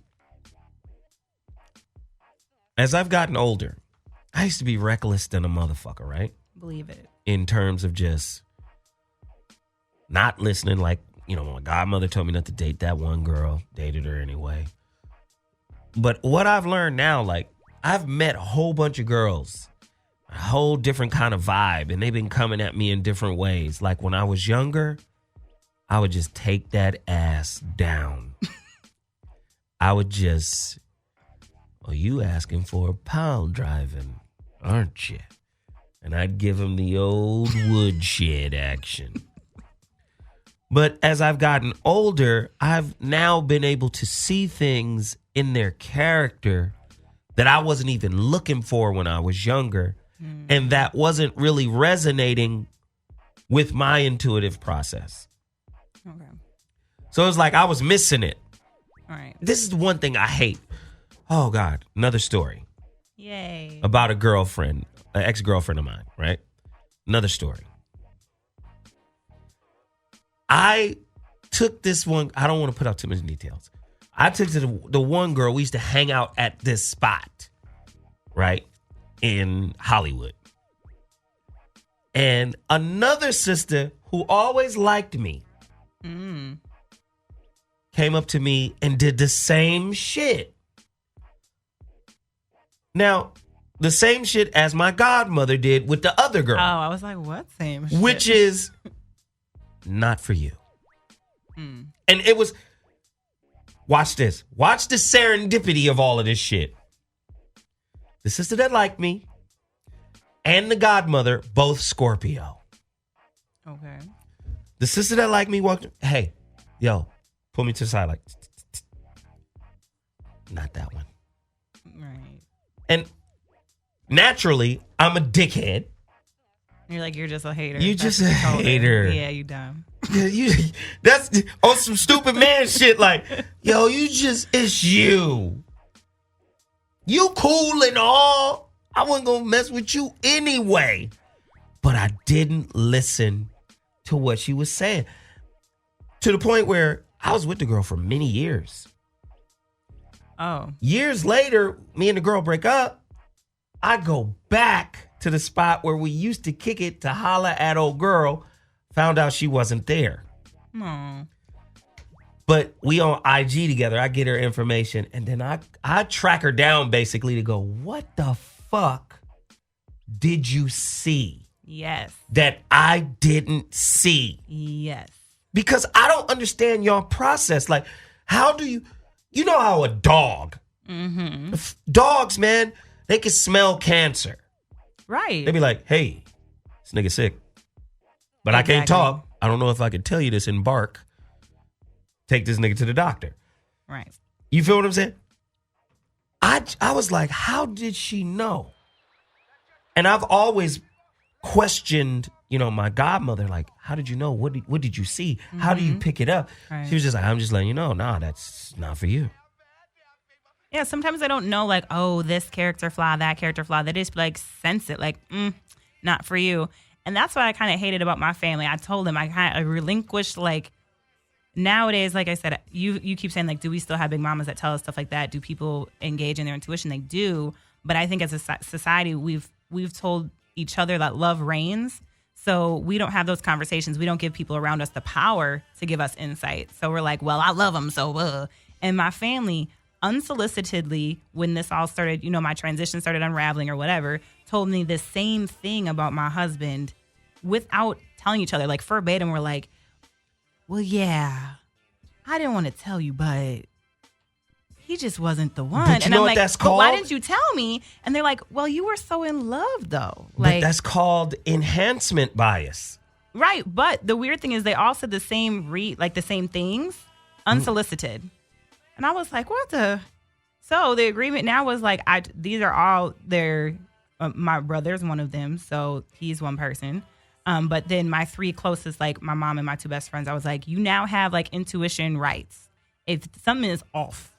As I've gotten older, I used to be reckless than a motherfucker, right? Believe it. In terms of just not listening. Like, you know, my godmother told me not to date that one girl. Dated her anyway. But what I've learned now, like, I've met a whole bunch of girls, a whole different kind of vibe, and they've been coming at me in different ways. Like when I was younger, I would just take that ass down. I would just, oh, you asking for a pound driving, aren't you? And I'd give them the old woodshed action. But as I've gotten older, I've now been able to see things in their character that I wasn't even looking for when I was younger. And that wasn't really resonating with my intuitive process. Okay. So it's like I was missing it. All right. This is the one thing I hate. Oh, God. Another story. Yay. About a girlfriend, an ex-girlfriend of mine, right? Another story. I took this one. I don't want to put out too many details. I took to the one girl. We used to hang out at this spot, right, in Hollywood. And another sister who always liked me came up to me and did the same shit. Now, the same shit as my godmother did with the other girl. Oh, I was like, what same shit? Which is not for you. And it was, watch this. Watch the serendipity of all of this shit. The sister that liked me and the godmother, both Scorpio. Okay. The sister that liked me walked, hey, yo, pull me to the side like, not that one. Right. And naturally, I'm a dickhead. You're like, you're just a hater. You just a hater. Yeah, you dumb. Yeah, that's on some stupid man shit like, yo, it's you. You cool and all. I wasn't going to mess with you anyway. But I didn't listen to what she was saying. To the point where I was with the girl for many years. Oh. Years later, me and the girl break up. I go back to the spot where we used to kick it to holla at old girl. Found out she wasn't there. Aww. But we on IG together. I get her information. And then I track her down basically to go, what the fuck did you see? Yes. That I didn't see? Yes. Because I don't understand your process. Like, how do you know how a dog, dogs, man, they can smell cancer. Right. They be like, hey, this nigga sick. But I can't talk. I don't know if I can tell you this in bark. Take this nigga to the doctor. Right. You feel what I'm saying? I was like, how did she know? And I've always questioned, my godmother, like, how did you know? What did you see? How do you pick it up? Right. She was just like, I'm just letting you know. Nah, that's not for you. Yeah, sometimes I don't know, like, oh, this character flaw, that character flaw. They just, like, sense it, like, not for you. And that's what I kind of hated about my family. I told them I relinquished, like, nowadays, like I said, you keep saying, like, do we still have big mamas that tell us stuff like that? Do people engage in their intuition? They do. But I think as a society, we've told each other that love reigns. So we don't have those conversations. We don't give people around us the power to give us insight. So we're like, well, I love them, so And my family, unsolicitedly, when this all started, my transition started unraveling or whatever, told me the same thing about my husband without telling each other. Like, verbatim, we're like, well, yeah, I didn't want to tell you, but he just wasn't the one. But you know what that's called? But why didn't you tell me? And they're like, well, you were so in love, though. But that's called enhancement bias. Right. But the weird thing is they all said the same the same things, unsolicited. And I was like, what the? So the agreement now was like, these are all my brother's one of them. So he's one person. But then my three closest, like my mom and my two best friends, I was like, you now have like intuition rights. If something is off,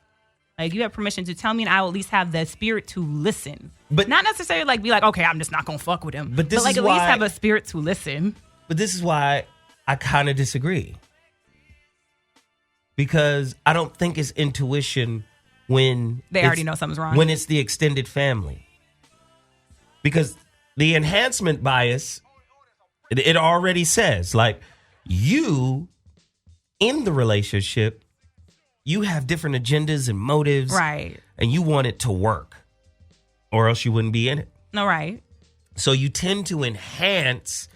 like you have permission to tell me, and I will at least have the spirit to listen. But not necessarily like be like, okay, I'm just not gonna fuck with him. But like at least have a spirit to listen. But this is why I kind of disagree. Because I don't think it's intuition when they already know something's wrong. When it's the extended family. Because the enhancement bias, it already says, like, you in the relationship, you have different agendas and motives. Right. And you want it to work. Or else you wouldn't be in it. No, right. So you tend to enhance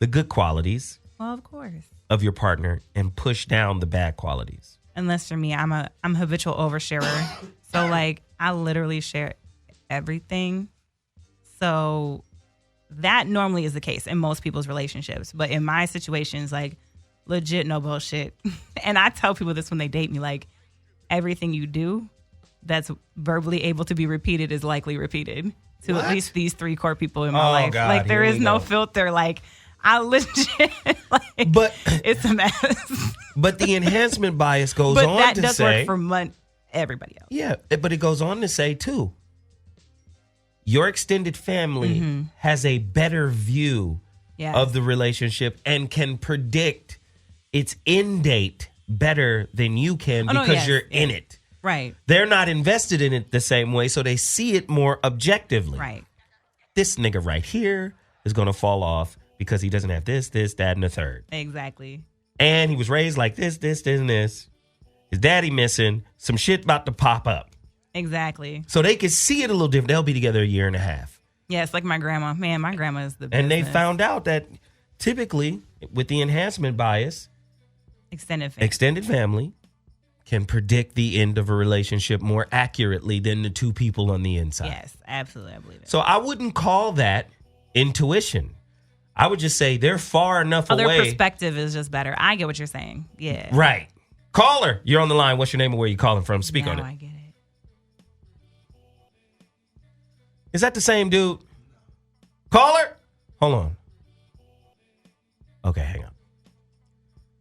the good qualities. Well, of course. Of your partner and push down the bad qualities. Unless for me, I'm a habitual oversharer. So like I literally share everything. So that normally is the case in most people's relationships. But in my situations, like legit no bullshit. And I tell people this when they date me, like everything you do that's verbally able to be repeated is likely repeated to at least these three core people in my life. God, like there is no go. filter. Like I legit but it's a mess. But the enhancement bias goes But on that to does say, work for everybody else. yeah, but it goes on to say too, your extended family has a better view of the relationship and can predict its end date better than you can because you're in it. Right. They're not invested in it the same way, so they see it more objectively. Right. This nigga right here is going to fall off because he doesn't have this, that, and the third. Exactly. And he was raised like this, and this. His daddy missing. Some shit about to pop up. Exactly. So they can see it a little different. They'll be together a year and a half. Yeah, it's like my grandma. Man, my grandma is the business. And they found out that typically with the enhancement bias, extended family can predict the end of a relationship more accurately than the two people on the inside. Yes, absolutely. I believe it. So I wouldn't call that intuition. I would just say they're far enough away. Their perspective is just better. I get what you're saying. Yeah. Right. Caller, you're on the line. What's your name and where you calling from? Speak on it. I get it. Is that the same dude? Caller? Hold on. Okay, hang on.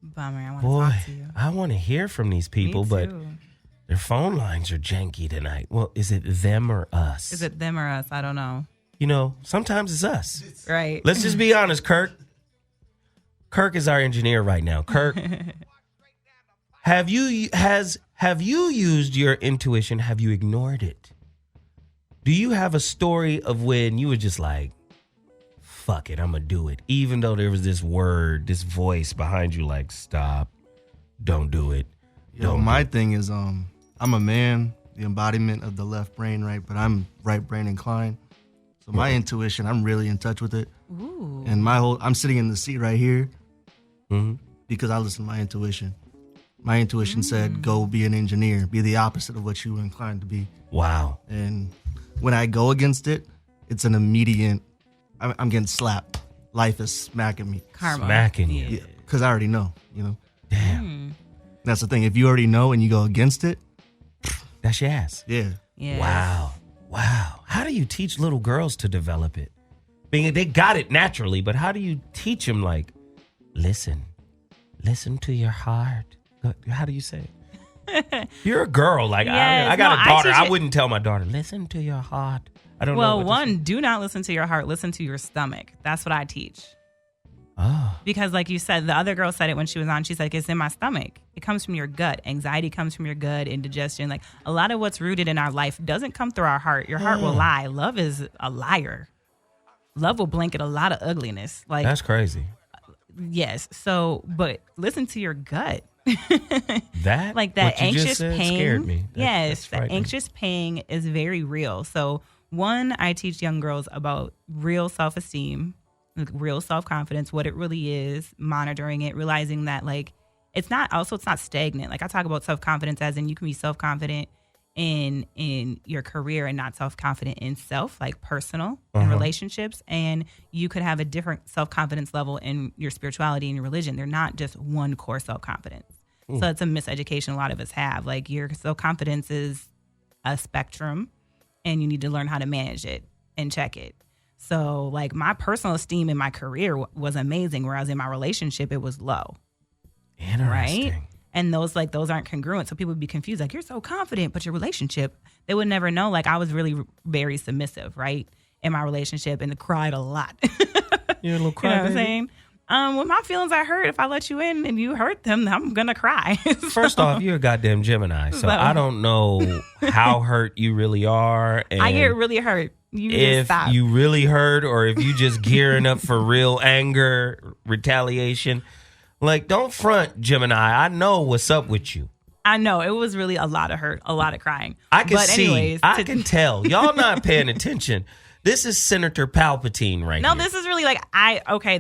Bummer. I want to talk to you. I want to hear from these people, but their phone lines are janky tonight. Well, is it them or us? Is it them or us? I don't know. You know, sometimes it's us. Right. Let's just be honest, Kirk. Kirk is our engineer right now. Kirk, have you used your intuition? Have you ignored it? Do you have a story of when you were just like, fuck it, I'm going to do it. Even though there was this word, this voice behind you like, stop, don't do it. My thing is, I'm a man, the embodiment of the left brain, right? But I'm right brain inclined. So my intuition, I'm really in touch with it. Ooh. And I'm sitting in the seat right here because I listen to my intuition. My intuition said, go be an engineer, be the opposite of what you were inclined to be. Wow. And when I go against it, it's an immediate, I'm getting slapped. Life is smacking me. Karma. Smacking you. Yeah, because I already know, you know. Damn. That's the thing. If you already know and you go against it, that's your ass. Yeah. Wow. How do you teach little girls to develop it? Being they got it naturally, but how do you teach them like, listen to your heart? How do you say it? You're a girl. Like I got a daughter. I wouldn't tell my daughter, listen to your heart. I don't know. Well, one, do not listen to your heart. Listen to your stomach. That's what I teach. Oh. Because like you said, the other girl said it when she was on. She's like, it's in my stomach. It comes from your gut. Anxiety comes from your gut, indigestion. Like a lot of what's rooted in our life doesn't come through our heart. Your heart will lie. Love is a liar. Love will blanket a lot of ugliness. Like that's crazy. Yes. So, but listen to your gut. That like that what you anxious just said pain scared me. Yes, the anxious pain is very real. So one, I teach young girls about real self-esteem, like real self-confidence, what it really is, monitoring it, realizing that like it's not stagnant. Like I talk about self-confidence as in you can be self-confident in your career and not self-confident in self, like personal and relationships. And you could have a different self-confidence level in your spirituality and your religion. They're not just one core self-confidence. So it's a miseducation a lot of us have. Like your self-confidence is a spectrum and you need to learn how to manage it and check it. So like my personal esteem in my career was amazing, whereas in my relationship, it was low. Interesting. Right? And those aren't congruent. So people would be confused. Like, you're so confident, but your relationship, they would never know. Like, I was really very submissive, right? In my relationship and cried a lot. You're a little cry, you know what I'm saying? When my feelings are hurt, if I let you in and you hurt them, I'm going to cry. First off, you're a goddamn Gemini. So I don't know how hurt you really are. And I get really hurt. You just if stop. you really hurt or if you just gearing up for real anger, retaliation. Like, don't front, Gemini. I know what's up with you. I know. It was really a lot of hurt, a lot of crying. I can but see. Anyways, I can tell. Y'all not paying attention. This is Senator Palpatine right No, here. this is really like,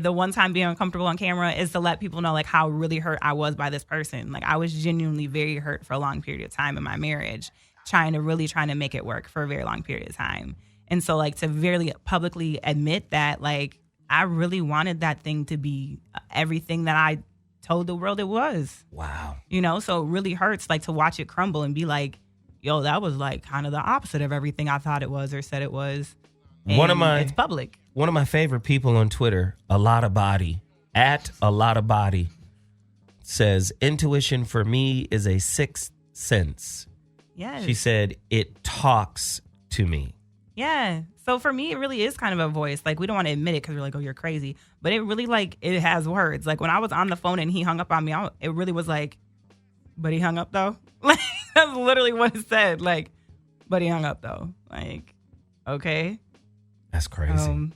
the one time being uncomfortable on camera is to let people know like how really hurt I was by this person. Like I was genuinely very hurt for a long period of time in my marriage, trying to make it work for a very long period of time. And so like to very publicly admit that like I really wanted that thing to be everything that I told the world it was. Wow. You know, so it really hurts like to watch it crumble and be like, yo, that was like kind of the opposite of everything I thought it was or said it was. It's public. One of my favorite people on Twitter, a lot of body, says, intuition for me is a sixth sense. Yes. She said, it talks to me. Yeah. So for me, it really is kind of a voice. Like, we don't want to admit it because we're like, oh, you're crazy. But it really, like, it has words. Like, when I was on the phone and he hung up on me, it really was like, but he hung up, though? Like, that's literally what it said. Like, but he hung up, though. Like, okay. That's crazy.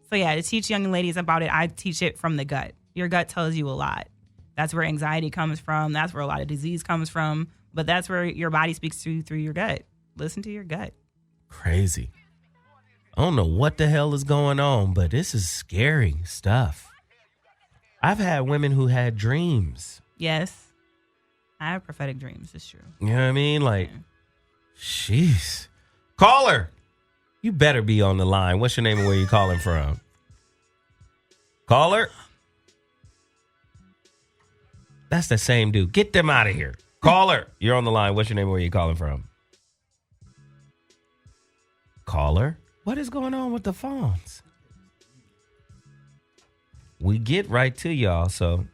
So, yeah, to teach young ladies about it, I teach it from the gut. Your gut tells you a lot. That's where anxiety comes from. That's where a lot of disease comes from. But that's where your body speaks to you through your gut. Listen to your gut. Crazy. I don't know what the hell is going on, but this is scary stuff. I've had women who had dreams. Yes. I have prophetic dreams. It's true. You know what I mean? Like, jeez. Caller, you better be on the line. What's your name and where you calling from? Caller? That's the same dude. Get them out of here. Caller, you're on the line. What's your name and where you calling from? Caller? What is going on with the phones? We get right to y'all, so.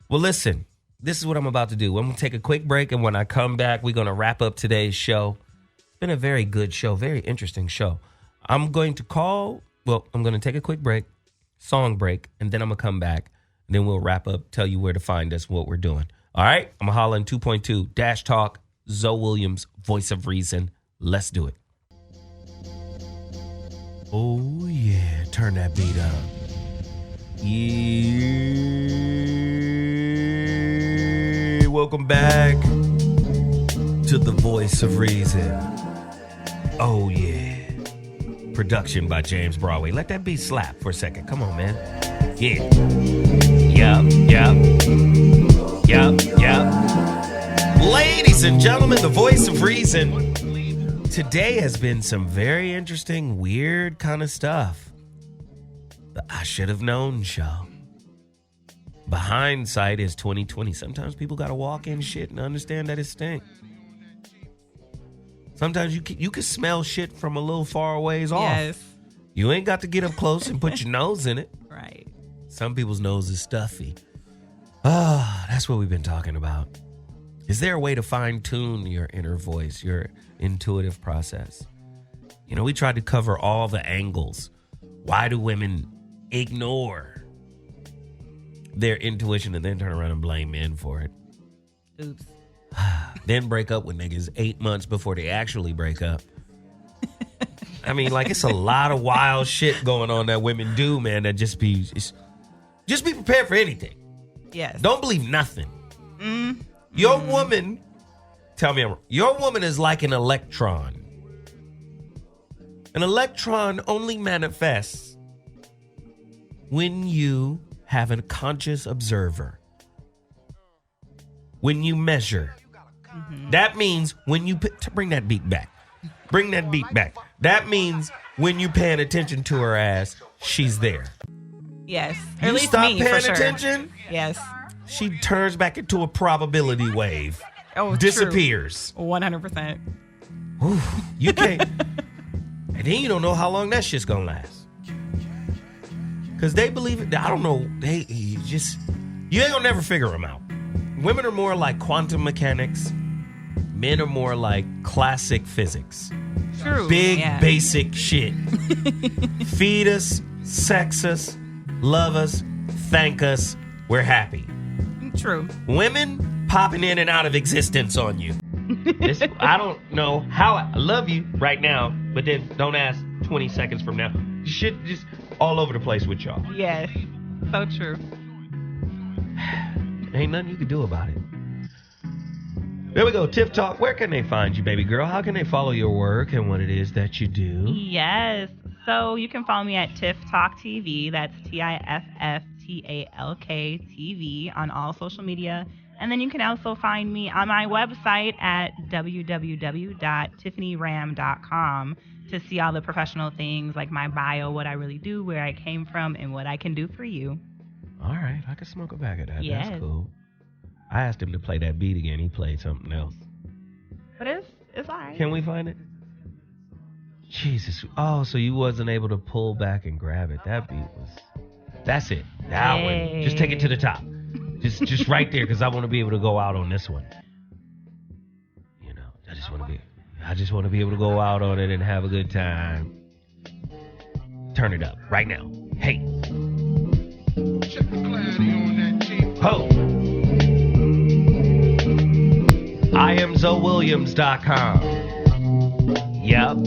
Well, listen, this is what I'm about to do. I'm going to take a quick break, and when I come back, we're going to wrap up today's show. It's been a very good show, very interesting show. I'm going to take a quick break, song break, and then I'm going to come back, and then we'll wrap up, tell you where to find us, what we're doing. All right? I'm hollering 2.2, Dash Talk, Zoe Williams, Voice of Reason. Let's do it. Oh, yeah. Turn that beat up. Yeah. Welcome back to the Voice of Reason. Oh, yeah. Production by James Broadway. Let that beat slap for a second. Come on, man. Yeah. Yup. Ladies and gentlemen, the Voice of Reason. Today has been some very interesting, weird kind of stuff. The I Should Have Known show. Hindsight is 2020. Sometimes people got to walk in shit and understand that it stinks. Sometimes you can smell shit from a little far ways off. Yes. You ain't got to get up close and put your nose in it. Right. Some people's nose is stuffy. That's what we've been talking about. Is there a way to fine-tune your inner voice, your intuitive process? You know, we tried to cover all the angles. Why do women ignore their intuition and then turn around and blame men for it? Oops. Then break up with niggas 8 months before they actually break up. I mean, like, it's a lot of wild shit going on that women do, man, that just be prepared for anything. Yes. Don't believe nothing. Your woman, tell me I'm wrong. Your woman is like an electron. An electron only manifests when you have a conscious observer. When you measure. That means when you bring that beat back. Bring that beat back. That means when you paying attention to her ass, she's there. Yes. You at least stop me, paying for sure. attention? Yes. She turns back into a probability wave. Oh, disappears. 100%. Ooh, you can't. And then you don't know how long that shit's gonna last. Because they believe it. I don't know. You ain't gonna never figure them out. Women are more like quantum mechanics. Men are more like classic physics. True. Big, basic shit. Feed us, sex us, love us, thank us, we're happy. True. Women popping in and out of existence on you. I don't know how I love you right now, but then don't ask 20 seconds from now. Shit just all over the place with y'all. Yes. So true. Ain't nothing you can do about it. There we go. Tiff Talk. Where can they find you, baby girl? How can they follow your work and what it is that you do? Yes. So you can follow me at Tiff Talk TV. That's TIFFTALK TV on all social media. And then you can also find me on my website at www.tiffanyram.com to see all the professional things like my bio, what I really do, where I came from, and what I can do for you. All right. I can smoke a bag of that. Yes. That's cool. I asked him to play that beat again. He played something else. But it's all right. Can we find it? Jesus. Oh, so you wasn't able to pull back and grab it. That beat was... That's it. That one. Just take it to the top. Just right there, because I want to be able to go out on this one. You know, I just want to be able to go out on it and have a good time. Turn it up right now. Hey. Ho. IamZoeWilliams.com. Yep.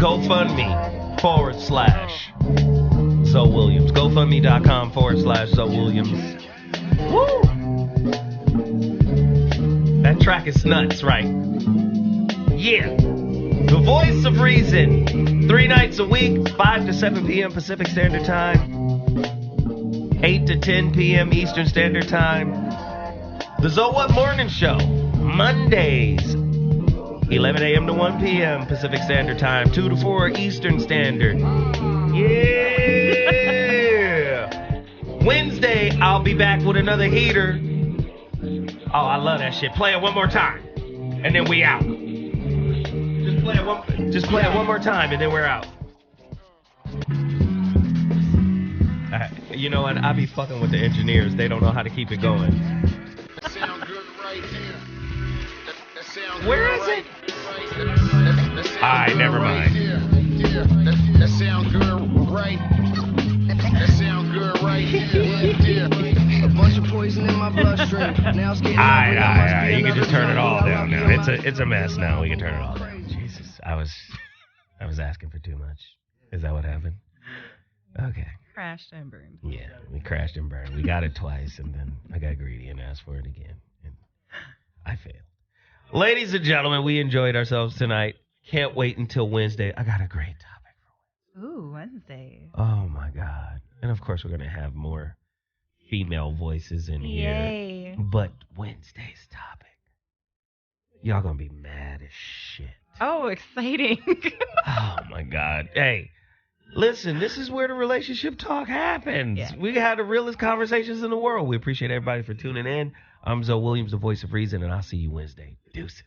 GoFundMe/Zoe Williams. GoFundMe.com/Zoe Williams. Woo! That track is nuts, right? Yeah. The Voice of Reason. 3 nights a week, 5 to 7 p.m. Pacific Standard Time. 8 to 10 p.m. Eastern Standard Time. The Zoe What Morning Show. Mondays. 11 a.m. to 1 p.m. Pacific Standard Time. 2 to 4 Eastern Standard. Yeah. Wednesday, I'll be back with another heater. Oh, I love that shit. Play it one more time, and then we out. Just play it one more time, and then we're out. You know what? I be fucking with the engineers. They don't know how to keep it going. Where is it? Alright, never mind. That sound good, right? That sound good, right? A bunch of poison in my bloodstream. Now it's getting Alright. You can just turn it all down now. It's a mess now. We can turn it all down. Jesus, I was asking for too much. Is that what happened? Okay. Crashed and burned. Yeah, we crashed and burned. We got it twice, and then I got greedy and asked for it again, and I failed. Ladies and gentlemen, we enjoyed ourselves tonight. Can't wait until Wednesday. I got a great topic. Ooh, Wednesday. Oh, my God. And, of course, we're going to have more female voices in Yay. here. But Wednesday's topic, y'all going to be mad as shit. Oh, exciting. Oh, my God. Hey, listen, this is where the relationship talk happens. Yeah. We had the realest conversations in the world. We appreciate everybody for tuning in. I'm Zoe Williams, the Voice of Reason, and I'll see you Wednesday. Deuces.